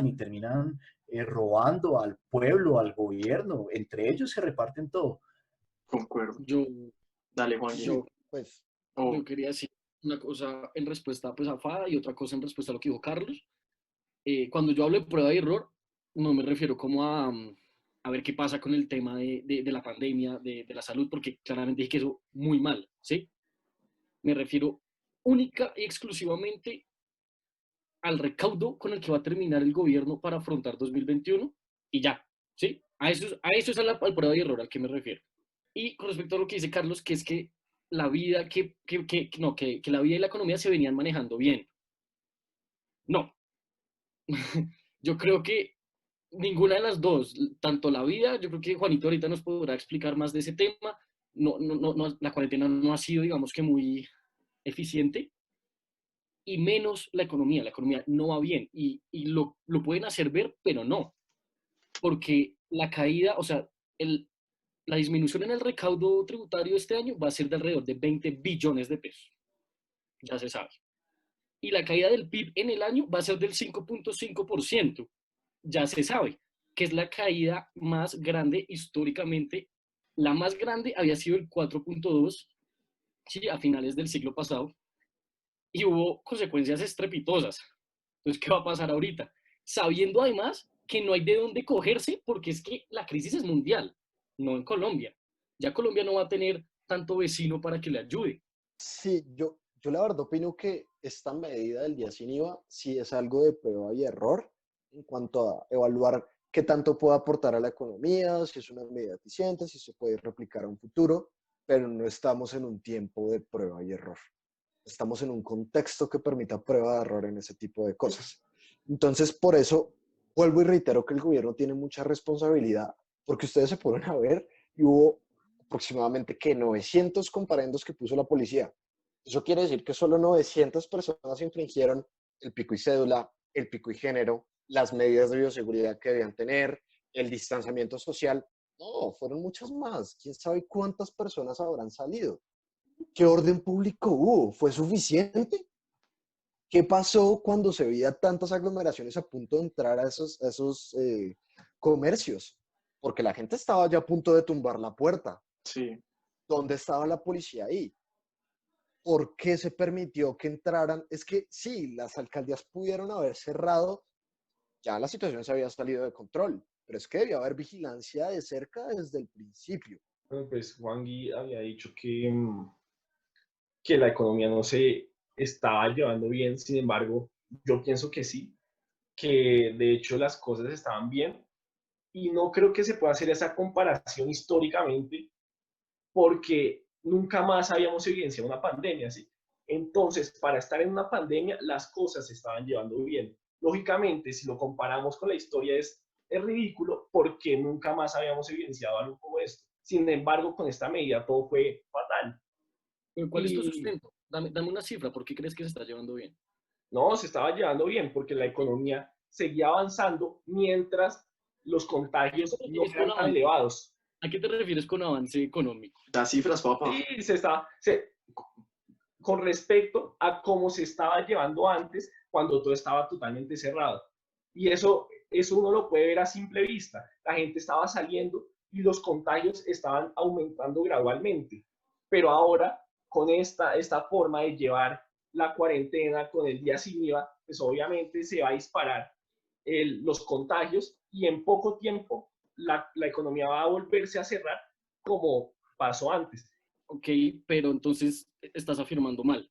y terminan robando al pueblo, al gobierno. Entre ellos se reparten todo. Concuerdo. Yo, Dale, Juan. yo, Pues Oh, yo quería decir una cosa en respuesta pues, a Fada y otra cosa en respuesta a lo que dijo Carlos. Cuando yo hablo de prueba y error, no me refiero como a ver qué pasa con el tema de la pandemia, de la salud, porque claramente dije que eso muy mal, ¿sí? Me refiero única y exclusivamente al recaudo con el que va a terminar el gobierno para afrontar 2021 y ya, ¿sí? A eso es al prueba y error al que me refiero. Y con respecto a lo que dice Carlos, que es que la vida, no, que la vida y la economía se venían manejando bien. No, yo creo que ninguna de las dos, tanto la vida, yo creo que Juanito ahorita nos podrá explicar más de ese tema, la cuarentena no ha sido, digamos que muy eficiente, y menos la economía no va bien, y lo pueden hacer ver, pero no, porque la caída, o sea, la disminución en el recaudo tributario este año va a ser de alrededor de 20 billones de pesos, ya se sabe. Y la caída del PIB en el año va a ser del 5.5%, ya se sabe. que es la caída más grande históricamente. La más grande había sido el 4.2, ¿sí? A finales del siglo pasado, y hubo consecuencias estrepitosas. Entonces, ¿qué va a pasar ahorita? Sabiendo además que no hay de dónde cogerse, porque es que la crisis es mundial, no en Colombia. Ya Colombia no va a tener tanto vecino para que le ayude. Sí, yo la verdad opino que esta medida del día sin IVA sí es algo de prueba y error en cuanto a evaluar qué tanto puede aportar a la economía, si es una medida eficiente, si se puede replicar a un futuro, pero no estamos en un tiempo de prueba y error. Estamos en un contexto que permita prueba de error en ese tipo de cosas. Entonces, por eso, vuelvo y reitero que el gobierno tiene mucha responsabilidad, porque ustedes se ponen a ver y hubo aproximadamente que 900 comparendos que puso la policía. Eso quiere decir que solo 900 personas infringieron el pico y cédula, el pico y género, las medidas de bioseguridad que debían tener, el distanciamiento social. No, fueron muchas más. ¿Quién sabe cuántas personas habrán salido? ¿Qué orden público hubo? ¿Fue suficiente? ¿Qué pasó cuando se veía tantas aglomeraciones a punto de entrar a esos comercios? Porque la gente estaba ya a punto de tumbar la puerta. Sí. ¿Dónde estaba la policía ahí? ¿Por qué se permitió que entraran? Es que sí, las alcaldías pudieron haber cerrado, ya la situación se había salido de control, pero es que debía haber vigilancia de cerca desde el principio. Bueno, pues Juan Gui había dicho que la economía no se estaba llevando bien, sin embargo, yo pienso que sí, que de hecho las cosas estaban bien y no creo que se pueda hacer esa comparación históricamente porque nunca más habíamos evidenciado una pandemia, ¿sí? Entonces, para estar en una pandemia, las cosas se estaban llevando bien. Lógicamente, si lo comparamos con la historia, es ridículo porque nunca más habíamos evidenciado algo como esto. Sin embargo, con esta medida todo fue fatal. ¿Pero cuál es tu Y sustento? Dame una cifra, ¿por qué crees que se está llevando bien? no, se estaba llevando bien porque la economía seguía avanzando mientras los ¿A qué te contagios no refieres con eran tan avance? elevados. ¿A qué te refieres con avance económico? Da cifras, papá. Sí, con respecto a cómo se estaba llevando antes, cuando todo estaba totalmente cerrado. Y eso uno lo puede ver a simple vista. La gente estaba saliendo y los contagios estaban aumentando gradualmente. Pero ahora, con esta forma de llevar la cuarentena, con el día sin IVA, pues obviamente se va a disparar los contagios y en poco tiempo la economía va a volverse a cerrar como pasó antes. Ok, pero entonces estás afirmando mal.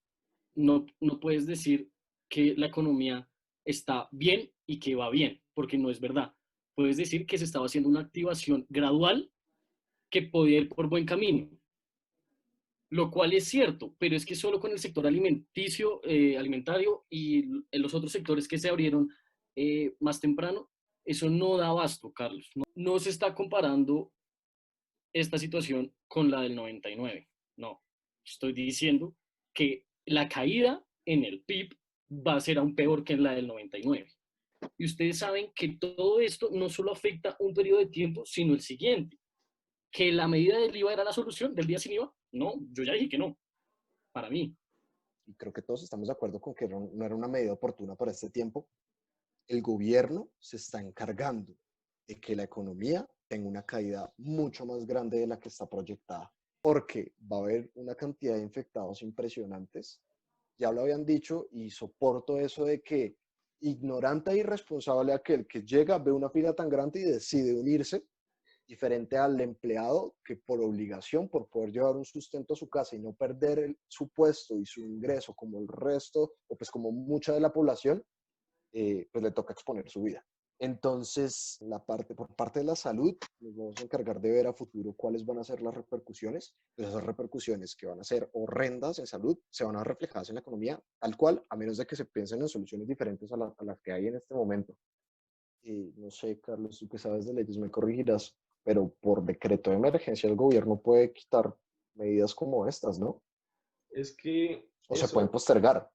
No puedes decir que la economía está bien y que va bien, porque no es verdad. Puedes decir que se estaba haciendo una activación gradual que podía ir por buen camino, lo cual es cierto, pero es que solo con el sector alimenticio, alimentario y los otros sectores que se abrieron más temprano, eso no da abasto, Carlos. No se está comparando esta situación con la del 99. No, estoy diciendo que la caída en el PIB va a ser aún peor que en la del 99. Y ustedes saben que todo esto no solo afecta un periodo de tiempo, sino el siguiente. ¿Que la medida del IVA era la solución del día sin IVA? No, yo ya dije que no, para mí. Y creo que todos estamos de acuerdo con que no era una medida oportuna para este tiempo. El gobierno se está encargando de que la economía tenga una caída mucho más grande de la que está proyectada, porque va a haber una cantidad de infectados impresionantes. Ya lo habían dicho y soporto eso de que ignorante e irresponsable aquel que llega, ve una fila tan grande y decide unirse, diferente al empleado que por obligación, por poder llevar un sustento a su casa y no perder su puesto y su ingreso como el resto, o pues como mucha de la población, pues le toca exponer su vida. Entonces, por parte de la salud, nos vamos a encargar de ver a futuro cuáles van a ser las repercusiones. Pues esas repercusiones que van a ser horrendas en salud se van a reflejar en la economía, tal cual, a menos de que se piensen en soluciones diferentes a las que hay en este momento. No sé, Carlos, tú que sabes de leyes, me corregirás, pero por decreto de emergencia el gobierno puede quitar medidas como estas, ¿no? Es que O se pueden eso, postergar.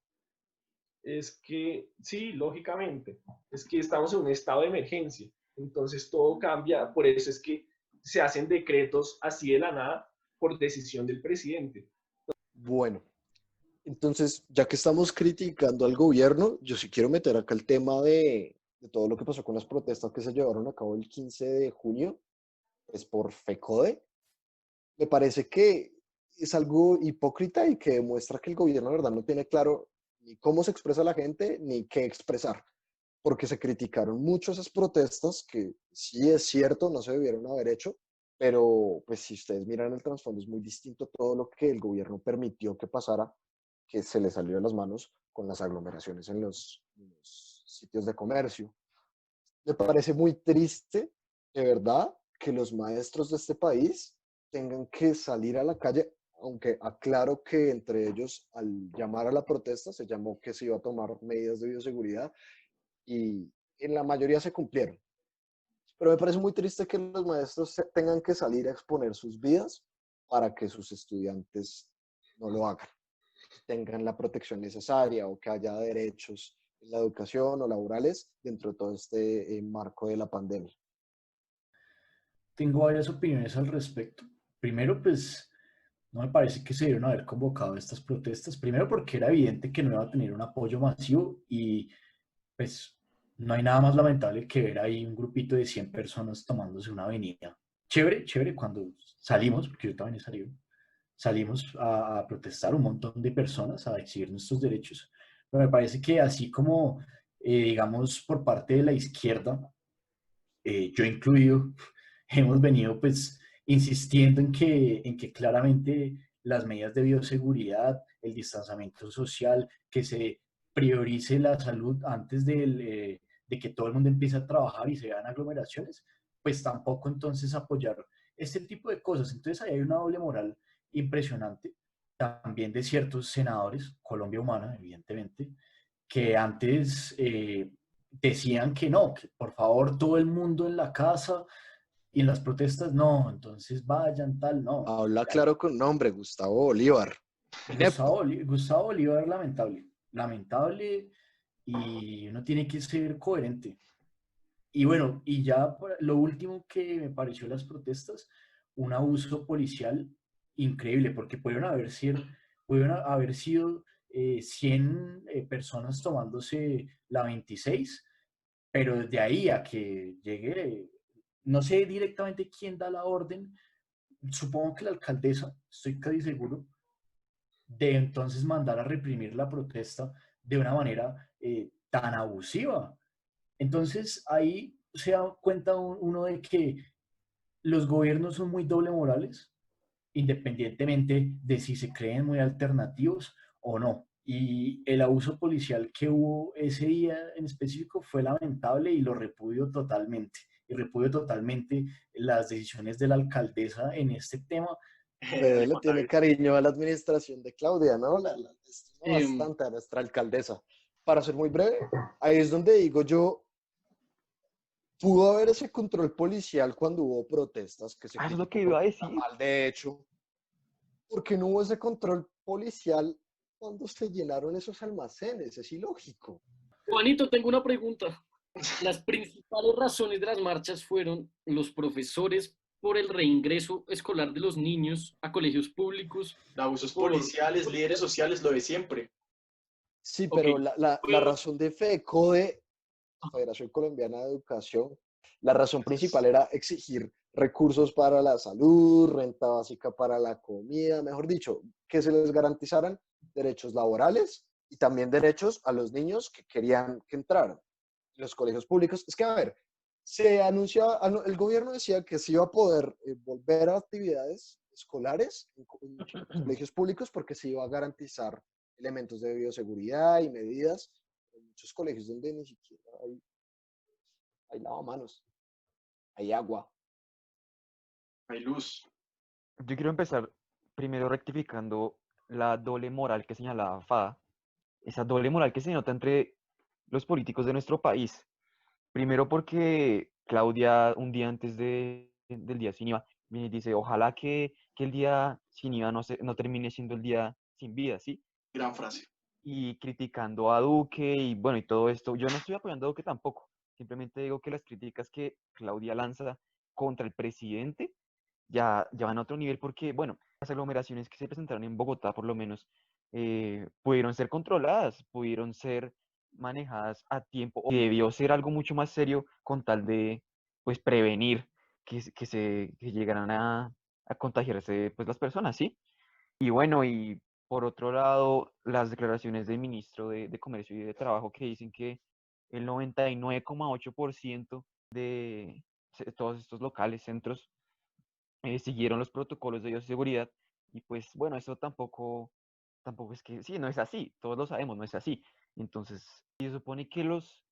es que sí, lógicamente, es que estamos en un estado de emergencia, entonces todo cambia, por eso es que se hacen decretos así de la nada por decisión del presidente. Bueno, entonces, ya que estamos criticando al gobierno, yo sí quiero meter acá el tema de todo lo que pasó con las protestas que se llevaron a cabo el 15 de junio, pues por FECODE, me parece que es algo hipócrita y que demuestra que el gobierno, de verdad, no tiene claro ni cómo se expresa la gente ni qué expresar, porque se criticaron mucho esas protestas que sí es cierto, no se debieron haber hecho, pero pues si ustedes miran el trasfondo es muy distinto todo lo que el gobierno permitió que pasara, que se le salió de las manos con las aglomeraciones en los sitios de comercio. Me parece muy triste, de verdad, que los maestros de este país tengan que salir a la calle, aunque aclaro que entre ellos, al llamar a la protesta, se llamó que se iba a tomar medidas de bioseguridad y en la mayoría se cumplieron. Pero me parece muy triste que los maestros tengan que salir a exponer sus vidas para que sus estudiantes no lo hagan, tengan la protección necesaria o que haya derechos en la educación o laborales dentro de todo este marco de la pandemia. Tengo varias opiniones al respecto. Primero, pues no me parece que se debieron haber convocado estas protestas. Primero porque era evidente que no iba a tener un apoyo masivo y pues no hay nada más lamentable que ver ahí un grupito de 100 personas tomándose una avenida. Chévere, chévere cuando salimos, porque yo también he salido, salimos a protestar un montón de personas, a exigir nuestros derechos. Pero me parece que así como, digamos, por parte de la izquierda, yo incluido, hemos venido pues insistiendo en que claramente las medidas de bioseguridad, el distanciamiento social, que se priorice la salud antes de que todo el mundo empiece a trabajar y se vean aglomeraciones, pues tampoco entonces apoyar este tipo de cosas. Entonces ahí hay una doble moral impresionante, también de ciertos senadores, Colombia Humana, evidentemente, que antes decían que no, que por favor todo el mundo en la casa y en las protestas no, entonces vayan tal, no. Habla claro con nombre, Gustavo Bolívar. Inepto. Gustavo Bolívar, lamentable, lamentable y uno tiene que ser coherente. Y bueno, y ya lo último que me pareció las protestas, un abuso policial increíble, porque pudieron haber sido 100 personas tomándose la 26, pero desde ahí a que llegue, no sé directamente quién da la orden, supongo que la alcaldesa, estoy casi seguro, de entonces mandar a reprimir la protesta de una manera tan abusiva. Entonces ahí se da cuenta uno de que los gobiernos son muy doble morales, independientemente de si se creen muy alternativos o no. Y el abuso policial que hubo ese día en específico fue lamentable y lo repudio totalmente. Y repudio totalmente las decisiones de la alcaldesa en este tema. Usted le tiene cariño a la administración de Claudia, ¿no? La estima Em, bastante a nuestra alcaldesa. Para ser muy breve, ahí es donde digo yo, pudo haber ese control policial cuando hubo protestas que se Eso es lo que criticó iba a porque está decir. mal de hecho, porque no hubo ese control policial cuando se llenaron esos almacenes, es ilógico. Juanito, tengo una pregunta. Las principales razones de las marchas fueron los profesores por el reingreso escolar de los niños a colegios públicos. Abusos Por, policiales, líderes sociales, lo de siempre. Sí, ok, pero la razón de FECODE, Federación Colombiana de Educación, la razón principal era exigir recursos para la salud, renta básica para la comida, mejor dicho, que se les garantizaran derechos laborales y también derechos a los niños que querían que entraran en los colegios públicos. Es que, a ver, se anunciaba, el gobierno decía que se iba a poder volver a actividades escolares en los colegios públicos porque se iba a garantizar elementos de bioseguridad y medidas en muchos colegios donde ni siquiera hay lavamanos, hay agua. Hay luz. Yo quiero empezar primero rectificando la doble moral que señalaba Fada, esa doble moral que se nota entre los políticos de nuestro país. Primero porque Claudia, un día antes del día sin IVA, viene y dice, ojalá que el día sin IVA no termine siendo el día sin vida, ¿sí? Gran frase. Y criticando a Duque y bueno, y todo esto. Yo no estoy apoyando a Duque tampoco. Simplemente digo que las críticas que Claudia lanza contra el presidente ya van a otro nivel porque, bueno, las aglomeraciones que se presentaron en Bogotá, por lo menos, pudieron ser controladas, pudieron ser manejadas a tiempo, o debió ser algo mucho más serio con tal de, pues, prevenir que llegaran a contagiarse, pues, las personas, ¿sí? Y bueno, y por otro lado, las declaraciones del ministro de Comercio y de Trabajo que dicen que el 99,8% de todos estos locales, centros, siguieron los protocolos de bioseguridad. Y pues bueno, eso tampoco es que, sí, no es así, todos lo sabemos, no es así. Entonces, y se supone que los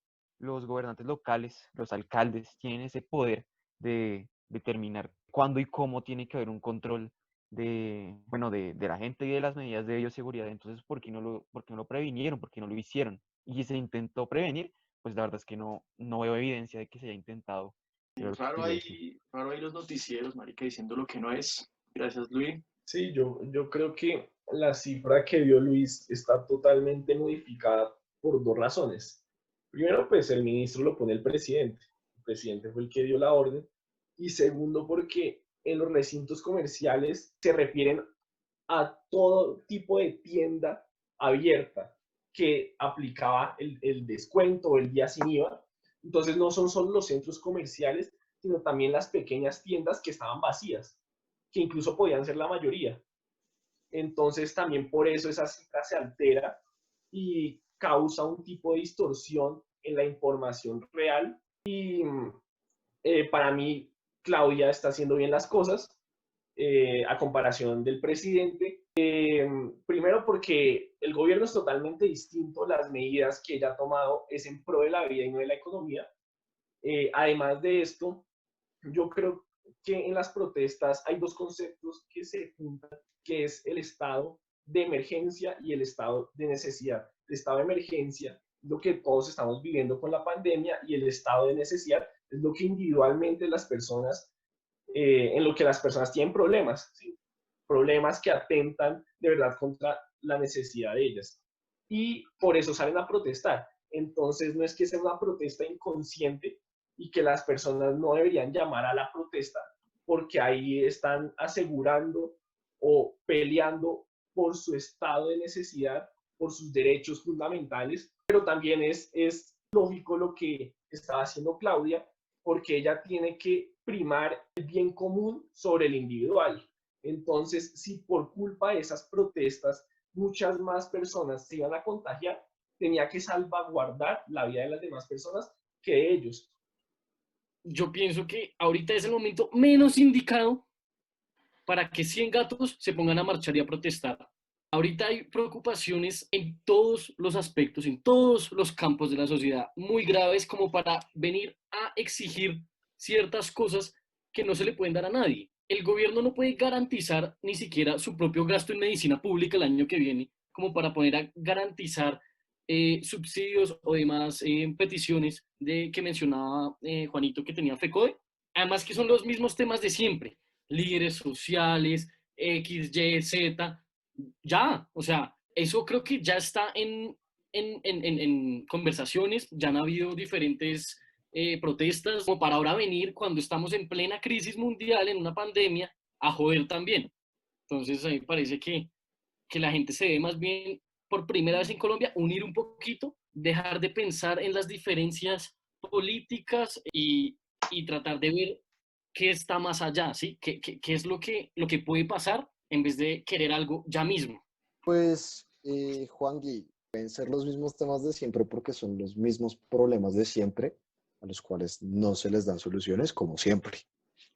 gobernantes locales, los alcaldes, tienen ese poder de determinar cuándo y cómo tiene que haber un control bueno, de la gente y de las medidas de bioseguridad. Entonces, por qué no lo previnieron? ¿Por qué no lo hicieron? Y si se intentó prevenir, pues la verdad es que no veo evidencia de que se haya intentado. Y raro ahí los noticieros, marica, diciendo lo que no es. Gracias, Luis. Sí, yo creo que la cifra que dio Luis está totalmente modificada por dos razones. Primero, pues el ministro lo pone el presidente. El presidente fue el que dio la orden. Y segundo, porque en los recintos comerciales se refieren a todo tipo de tienda abierta que aplicaba el descuento o el día sin IVA. Entonces no son solo los centros comerciales, sino también las pequeñas tiendas que estaban vacías, que incluso podían ser la mayoría. Entonces también por eso esa cifra se altera y causa un tipo de distorsión en la información real. Y para mí, Claudia está haciendo bien las cosas a comparación del presidente. Primero porque el gobierno es totalmente distinto, las medidas que ella ha tomado es en pro de la vida y no de la economía. Además de esto, yo creo que en las protestas hay dos conceptos que se juntan, que es el estado de emergencia y el estado de necesidad. El estado de emergencia es lo que todos estamos viviendo con la pandemia y el estado de necesidad es lo que individualmente las personas, en lo que las personas tienen problemas, ¿sí? Problemas que atentan de verdad contra la necesidad de ellas. Y por eso salen a protestar. Entonces no es que sea una protesta inconsciente y que las personas no deberían llamar a la protesta porque ahí están asegurando o peleando por su estado de necesidad, por sus derechos fundamentales, pero también es lógico lo que estaba haciendo Claudia, porque ella tiene que primar el bien común sobre el individual. Entonces, si por culpa de esas protestas muchas más personas se iban a contagiar, tenía que salvaguardar la vida de las demás personas que ellos. Yo pienso que ahorita es el momento menos indicado para que 100 gatos se pongan a marchar y a protestar. Ahorita hay preocupaciones en todos los aspectos, en todos los campos de la sociedad, muy graves como para venir a exigir ciertas cosas que no se le pueden dar a nadie. El gobierno no puede garantizar ni siquiera su propio gasto en medicina pública el año que viene, como para poner a garantizar subsidios o demás peticiones que mencionaba Juanito que tenía FECODE. Además que son los mismos temas de siempre, líderes sociales, X, Y, Z, ya, o sea, eso creo que ya está en conversaciones, ya han habido diferentes protestas, como para ahora venir cuando estamos en plena crisis mundial, en una pandemia, a joder también. Entonces, a mí me parece que la gente se ve más bien, por primera vez en Colombia, unir un poquito, dejar de pensar en las diferencias políticas y tratar de ver qué está más allá, ¿sí? ¿Qué es lo que puede pasar en vez de querer algo ya mismo? Pues, Juan Gui, pueden ser los mismos temas de siempre porque son los mismos problemas de siempre a los cuales no se les dan soluciones, como siempre.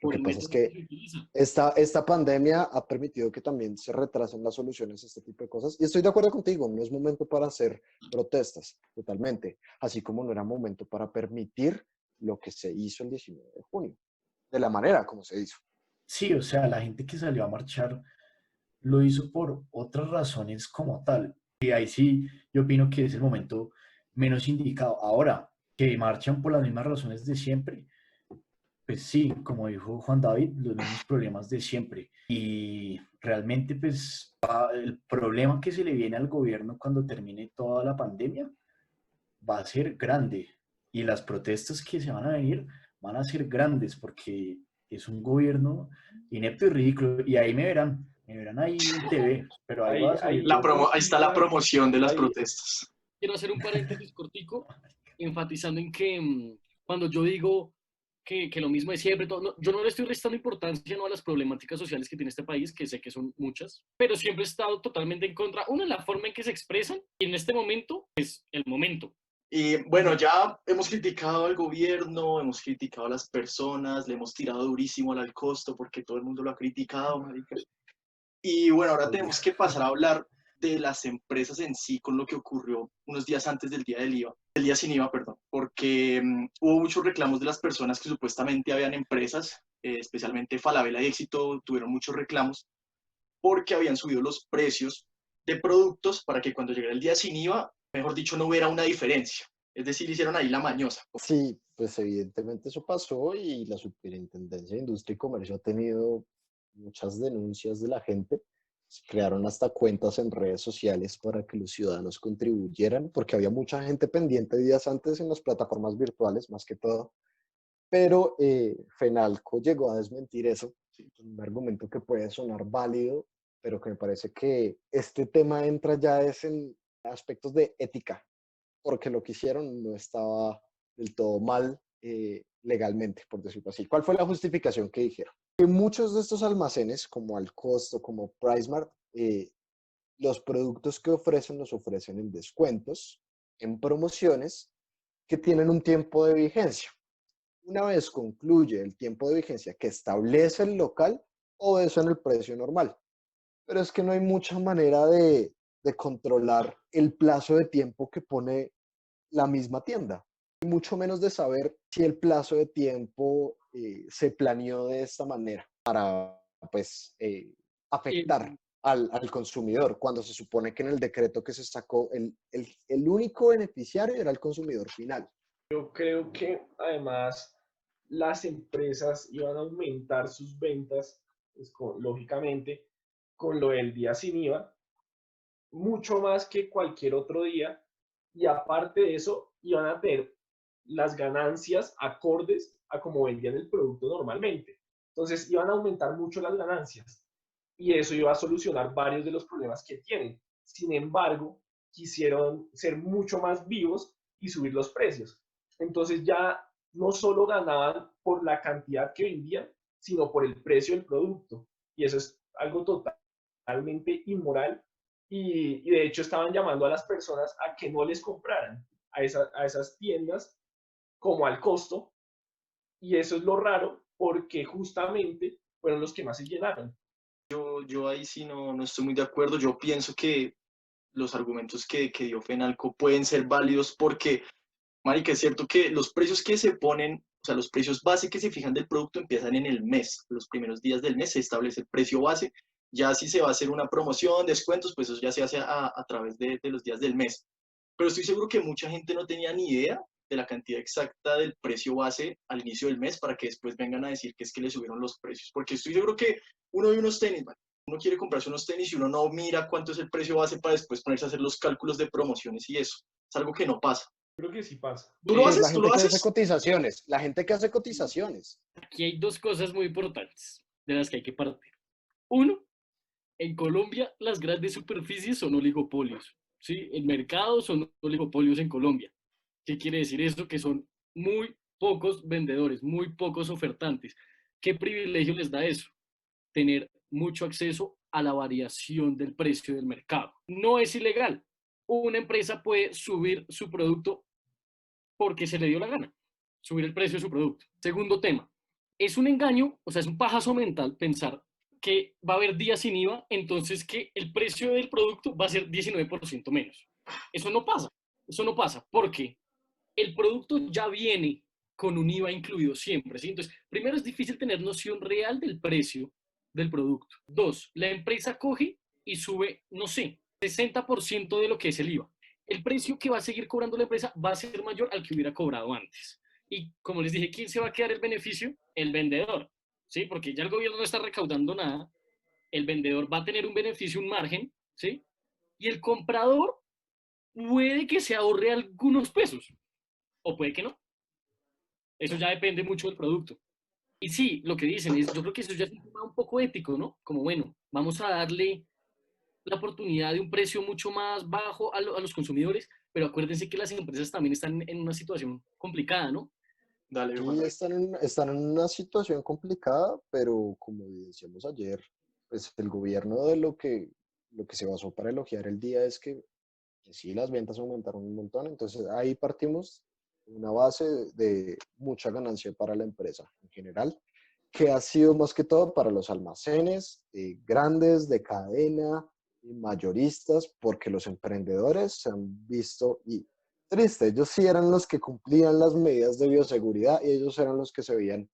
Lo Por que el pasa es método que que se utiliza. esta pandemia ha permitido que también se retrasen las soluciones a este tipo de cosas. Y estoy de acuerdo contigo, no es momento para hacer protestas, totalmente. Así como no era momento para permitir lo que se hizo el 19 de junio, de la manera como se hizo. Sí, o sea, la gente que salió a marchar lo hizo por otras razones como tal. Y ahí sí, yo opino que es el momento menos indicado. Ahora, que marchan por las mismas razones de siempre, pues sí, como dijo Juan David, los mismos problemas de siempre. Y realmente, pues, el problema que se le viene al gobierno cuando termine toda la pandemia va a ser grande. Y las protestas que se van a venir van a ser grandes porque es un gobierno inepto y ridículo. Y ahí me verán ahí en TV, pero ahí va Hay, a hay salir dos yo. Ahí está la noticias, promoción de las hay, protestas. quiero hacer un paréntesis cortico, enfatizando en que cuando yo digo que lo mismo de siempre, todo, yo no le estoy restando importancia, ¿no?, a las problemáticas sociales que tiene este país, que sé que son muchas, pero siempre he estado totalmente en contra, una, la forma en que se expresan, y en este momento es el momento. Y bueno, ya hemos criticado al gobierno, hemos criticado a las personas, le hemos tirado durísimo al costo porque todo el mundo lo ha criticado, marica. Y bueno, ahora tenemos que pasar a hablar de las empresas en sí, con lo que ocurrió unos días antes del día del IVA, del día sin IVA, perdón, porque hubo muchos reclamos de las personas que supuestamente habían empresas, especialmente Falabella y Éxito, tuvieron muchos reclamos porque habían subido los precios de productos para que cuando llegara el día sin IVA, mejor dicho, no hubiera una diferencia. Es decir, hicieron ahí la mañosa. Sí, pues evidentemente eso pasó y la Superintendencia de Industria y Comercio ha tenido muchas denuncias de la gente. Se crearon hasta cuentas en redes sociales para que los ciudadanos contribuyeran, porque había mucha gente pendiente días antes en las plataformas virtuales, más que todo. Pero Fenalco llegó a desmentir eso, con un argumento que puede sonar válido, pero que me parece que este tema entra ya es en aspectos de ética, porque lo que hicieron no estaba del todo mal legalmente, por decirlo así. ¿Cuál fue la justificación que dijeron? Que muchos de estos almacenes, como Alcosto, como PriceMart, los productos que ofrecen los ofrecen en descuentos, en promociones, que tienen un tiempo de vigencia. Una vez concluye el tiempo de vigencia que establece el local, obedecen el precio normal. Pero es que no hay mucha manera de controlar el plazo de tiempo que pone la misma tienda, y mucho menos de saber si el plazo de tiempo se planeó de esta manera para pues, afectar al consumidor, cuando se supone que en el decreto que se sacó el único beneficiario era el consumidor final. Yo creo que además las empresas iban a aumentar sus ventas, pues, lógicamente, con lo del día sin IVA, mucho más que cualquier otro día, y aparte de eso, iban a tener las ganancias acordes a como vendían el producto normalmente. Entonces, iban a aumentar mucho las ganancias, y eso iba a solucionar varios de los problemas que tienen. Sin embargo, quisieron ser mucho más vivos y subir los precios. Entonces ya no solo ganaban por la cantidad que vendían, sino por el precio del producto. Y eso es algo totalmente inmoral. Y de hecho estaban llamando a las personas a que no les compraran a esas tiendas como al costo. Y eso es lo raro, porque justamente fueron los que más se llenaron. Yo ahí sí no estoy muy de acuerdo. Yo pienso que los argumentos que dio Fenalco pueden ser válidos porque, marica, es cierto que los precios que se ponen, o sea, los precios base que se fijan del producto empiezan en el mes. Los primeros días del mes se establece el precio base. Ya si se va a hacer una promoción, descuentos, pues eso ya se hace a través de los días del mes. Pero estoy seguro que mucha gente no tenía ni idea de la cantidad exacta del precio base al inicio del mes para que después vengan a decir que es que le subieron los precios. Porque estoy seguro que uno de unos tenis, uno quiere comprarse unos tenis y uno no mira cuánto es el precio base para después ponerse a hacer los cálculos de promociones y eso. Es algo que no pasa. Creo que sí pasa. ¿Tú lo Pues la haces? ¿Tú gente lo que hace haces? cotizaciones, la gente que hace cotizaciones. Aquí hay dos cosas muy importantes de las que hay que partir. Uno, en Colombia las grandes superficies son oligopolios, ¿sí? El mercado son oligopolios en Colombia. ¿Qué quiere decir eso? Que son muy pocos vendedores, muy pocos ofertantes. ¿Qué privilegio les da eso? Tener mucho acceso a la variación del precio del mercado. No es ilegal. Una empresa puede subir su producto porque se le dio la gana, subir el precio de su producto. Segundo tema, es un engaño, o sea, es un pajazo mental pensar que va a haber días sin IVA, entonces que el precio del producto va a ser 19% menos. Eso no pasa, porque el producto ya viene con un IVA incluido siempre, ¿sí? Entonces, primero es difícil tener noción real del precio del producto. Dos, la empresa coge y sube, no sé, 60% de lo que es el IVA. El precio que va a seguir cobrando la empresa va a ser mayor al que hubiera cobrado antes. Y como les dije, ¿quién se va a quedar el beneficio? El vendedor, ¿sí? Porque ya el gobierno no está recaudando nada, el vendedor va a tener un beneficio, un margen, ¿sí? Y el comprador puede que se ahorre algunos pesos, o puede que no. Eso ya depende mucho del producto. Y sí, lo que dicen es, yo creo que eso ya es un tema un poco ético, ¿no? Como, bueno, vamos a darle la oportunidad de un precio mucho más bajo a los consumidores, pero acuérdense que las empresas también están en una situación complicada, ¿no? Dale, Juan Sí, David. están en una situación complicada, pero como decíamos ayer, pues el gobierno de lo que se basó para elogiar el día es que sí, las ventas aumentaron un montón, entonces ahí partimos de una base de mucha ganancia para la empresa en general, que ha sido más que todo para los almacenes grandes, de cadena, y mayoristas, porque los emprendedores se han visto, y triste, ellos sí eran los que cumplían las medidas de bioseguridad y ellos eran los que se veían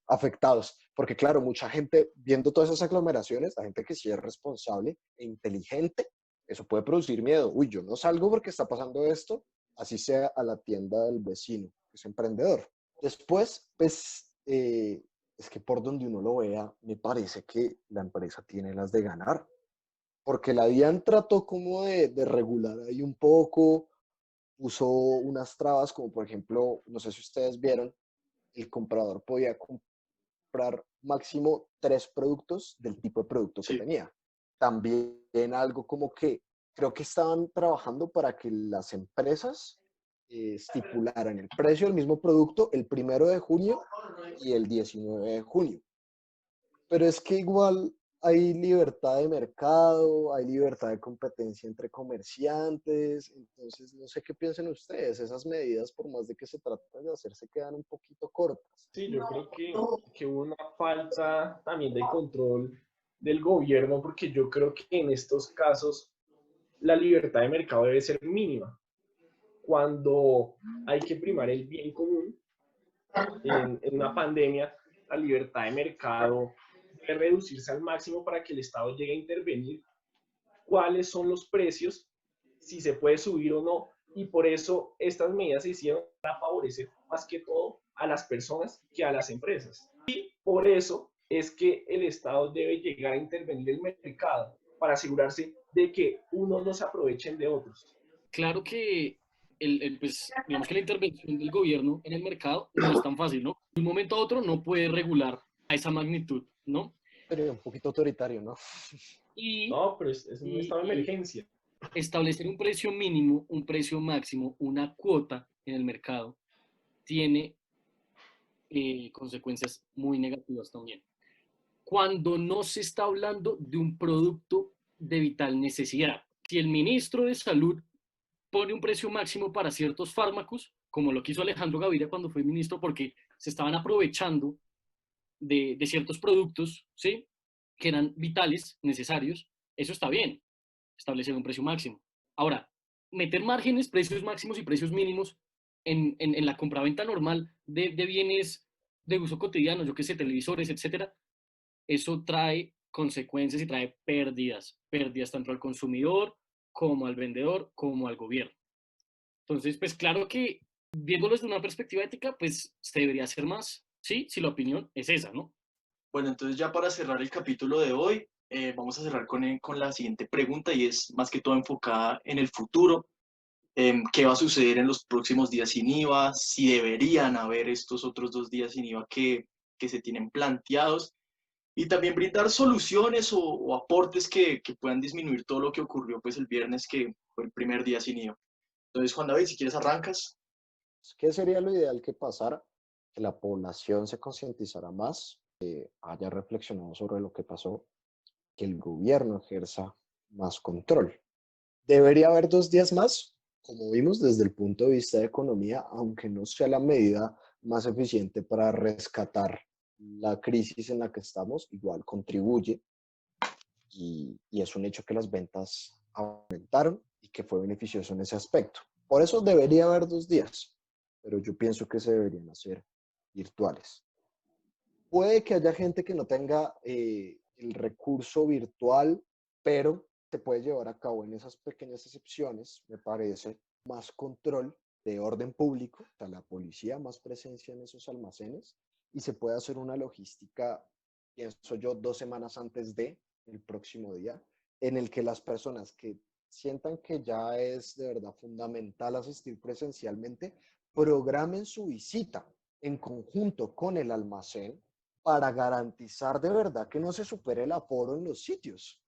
afectados, porque claro, mucha gente viendo todas esas aglomeraciones, la gente que sí es responsable e inteligente, eso puede producir miedo. Uy, yo no salgo porque está pasando esto, así sea a la tienda del vecino, que es emprendedor. Después, pues, es que por donde uno lo vea, me parece que la empresa tiene las de ganar, porque la DIAN trató como de regular ahí un poco, puso unas trabas, como por ejemplo, no sé si ustedes vieron, el comprador podía comprar máximo 3 productos del tipo de producto que Sí, tenía. También algo como que creo que estaban trabajando para que las empresas estipularan el precio del mismo producto el 1 de junio y el 19 de junio. Pero es que igual hay libertad de mercado, hay libertad de competencia entre comerciantes, entonces no sé qué piensan ustedes, esas medidas por más de que se traten de hacer se quedan un poquito cortas. Sí, yo creo que hubo una falta también de control del gobierno, porque yo creo que en estos casos la libertad de mercado debe ser mínima. Cuando hay que primar el bien común en una pandemia, la libertad de mercado debe reducirse al máximo para que el Estado llegue a intervenir cuáles son los precios, si se puede subir o no, y por eso estas medidas se hicieron para favorecer más que todo a las personas que a las empresas. Y por eso es que el Estado debe llegar a intervenir el mercado para asegurarse de que unos no se aprovechen de otros. Claro que pues, digamos que la intervención del gobierno en el mercado no es tan fácil, ¿no? De un momento a otro no puede regular a esa magnitud, ¿no? Pero un poquito autoritario, ¿no? Y, No, pero es un estado de y emergencia. establecer un precio mínimo, un precio máximo, una cuota en el mercado tiene consecuencias muy negativas también. Cuando no se está hablando de un producto de vital necesidad. Si el ministro de Salud pone un precio máximo para ciertos fármacos, como lo quiso Alejandro Gaviria cuando fue ministro, porque se estaban aprovechando de ciertos productos, ¿sí? Que eran vitales, necesarios, eso está bien, establecer un precio máximo. Ahora, meter márgenes, precios máximos y precios mínimos en la compraventa normal de bienes de uso cotidiano, yo qué sé, televisores, etcétera, eso trae consecuencias y trae pérdidas, pérdidas tanto al consumidor como al vendedor, como al gobierno. Entonces, pues claro que viéndolo desde una perspectiva ética, pues se debería hacer más, ¿sí? Si la opinión es esa, ¿no? bueno, entonces ya para cerrar el capítulo de hoy, vamos a cerrar con la siguiente pregunta y es más que todo enfocada en el futuro. ¿Qué va a suceder en los próximos días sin IVA? Si deberían haber estos otros 2 días sin IVA que se tienen planteados y también brindar soluciones o aportes que puedan disminuir todo lo que ocurrió pues el viernes que fue el primer día sin IVA. Entonces, Juan David, si quieres arrancas. ¿Qué sería lo ideal que pasara? Que la población se concientizara más, haya reflexionado sobre lo que pasó, que el gobierno ejerza más control. Debería haber 2 días más, como vimos desde el punto de vista de economía, aunque no sea la medida más eficiente para rescatar la crisis en la que estamos, igual contribuye y es un hecho que las ventas aumentaron y que fue beneficioso en ese aspecto. Por eso debería haber 2 días, pero yo pienso que se deberían hacer virtuales. Puede que haya gente que no tenga el recurso virtual, pero se puede llevar a cabo en esas pequeñas excepciones, me parece, más control de orden público, o sea, la policía más presencia en esos almacenes y se puede hacer una logística, pienso yo, 2 semanas antes de el próximo día, en el que las personas que sientan que ya es de verdad fundamental asistir presencialmente, programen su visita en conjunto con el almacén para garantizar de verdad que no se supere el aforo en los sitios.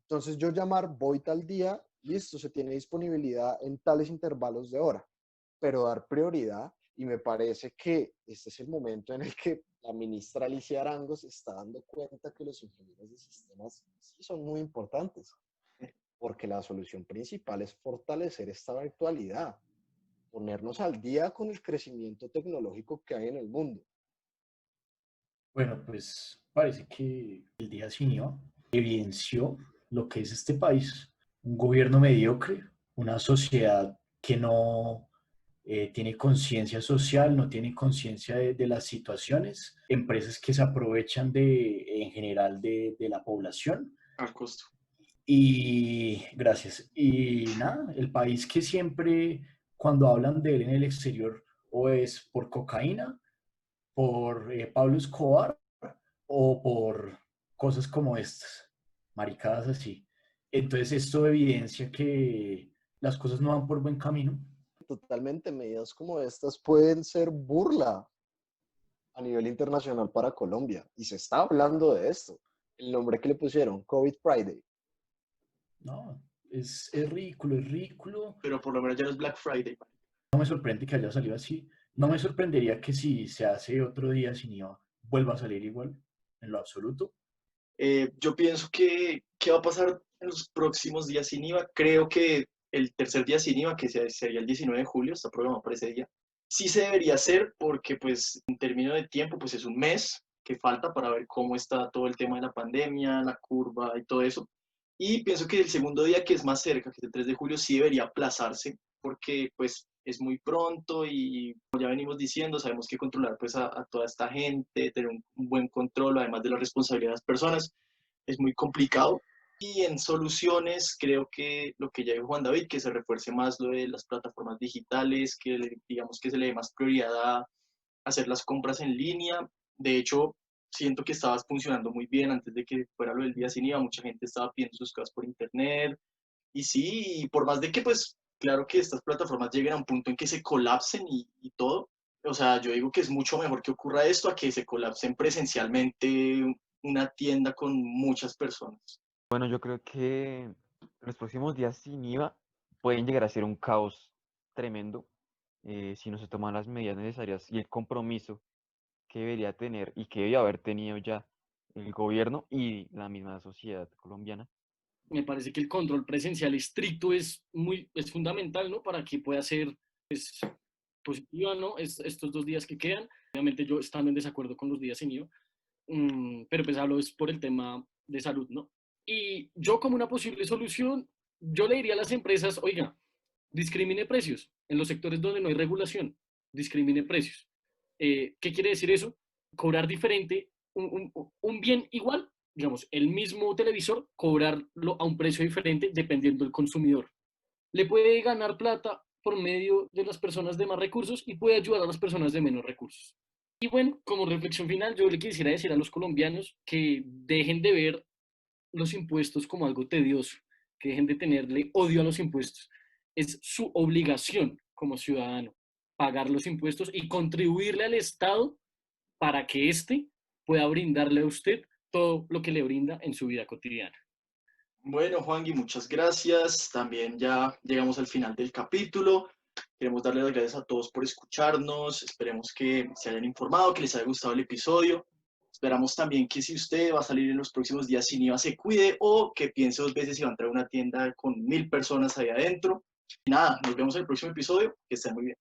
Entonces yo llamar, voy tal día listo, se tiene disponibilidad en tales intervalos de hora, pero dar prioridad, y me parece que este es el momento en el que la ministra Alicia Arango se está dando cuenta que los ingenieros de sistemas sí son muy importantes, porque la solución principal es fortalecer esta virtualidad, ponernos al día con el crecimiento tecnológico que hay en el mundo. Bueno, pues parece que el día sin IVA evidenció lo que es este país, un gobierno mediocre, una sociedad que no tiene conciencia social, no tiene conciencia de las situaciones, empresas que se aprovechan en general de la población. Al costo. Y gracias. Y nada, el país que siempre cuando hablan de él en el exterior o es por cocaína, por Pablo Escobar o por cosas como estas, maricadas así. Entonces esto evidencia que las cosas no van por buen camino. Totalmente, medidas como estas pueden ser burla a nivel internacional para Colombia. Y se está hablando de esto. El nombre que le pusieron, COVID Friday. No, es ridículo, es ridículo. Pero por lo menos ya no es Black Friday. No me sorprende que haya salido así. No me sorprendería que si se hace otro día sin IVA, vuelva a salir igual, en lo absoluto. Yo pienso que, ¿qué va a pasar en los próximos días sin IVA? Creo que el tercer día sin IVA, que sería el 19 de julio, está programado para ese día, sí se debería hacer porque pues en términos de tiempo pues es un mes que falta para ver cómo está todo el tema de la pandemia, la curva y todo eso. Y pienso que el segundo día, que es más cerca, que es el 3 de julio, sí debería aplazarse porque pues es muy pronto y como ya venimos diciendo, sabemos que controlar pues a toda esta gente, tener un buen control, además de la responsabilidad de las personas, es muy complicado. Y en soluciones, creo que lo que ya dijo Juan David, que se refuerce más lo de las plataformas digitales, que digamos que se le dé más prioridad a hacer las compras en línea. De hecho, siento que estaba funcionando muy bien antes de que fuera lo del día sin IVA. Mucha gente estaba pidiendo sus cosas por internet. Y sí, por más de que, pues, claro que estas plataformas lleguen a un punto en que se colapsen y todo. O sea, yo digo que es mucho mejor que ocurra esto a que se colapsen presencialmente una tienda con muchas personas. Bueno, yo creo que los próximos días sin IVA pueden llegar a ser un caos tremendo si no se toman las medidas necesarias y el compromiso que debería tener y que debería haber tenido ya el gobierno y la misma sociedad colombiana. Me parece que el control presencial estricto es fundamental, ¿no? Para que pueda ser pues, positiva, ¿no? Estos 2 días que quedan. Obviamente yo estando en desacuerdo con los días sin IVA, pero pues hablo es por el tema de salud, ¿no? Y yo como una posible solución, yo le diría a las empresas, oiga, discrimine precios en los sectores donde no hay regulación, discrimine precios. ¿Qué quiere decir eso? Cobrar diferente, un bien igual, digamos, el mismo televisor, cobrarlo a un precio diferente dependiendo del consumidor. Le puede ganar plata por medio de las personas de más recursos y puede ayudar a las personas de menos recursos. Y bueno, como reflexión final, yo le quisiera decir a los colombianos que dejen de ver los impuestos como algo tedioso, que dejen de tenerle odio a los impuestos. Es su obligación como ciudadano pagar los impuestos y contribuirle al Estado para que éste pueda brindarle a usted todo lo que le brinda en su vida cotidiana. Bueno, Juangui, muchas gracias. También ya llegamos al final del capítulo. Queremos darle las gracias a todos por escucharnos. Esperemos que se hayan informado, que les haya gustado el episodio. Esperamos también que si usted va a salir en los próximos días sin IVA, se cuide o que piense 2 veces si va a entrar a una tienda con 1000 personas ahí adentro. Y nada, nos vemos en el próximo episodio. Que estén muy bien.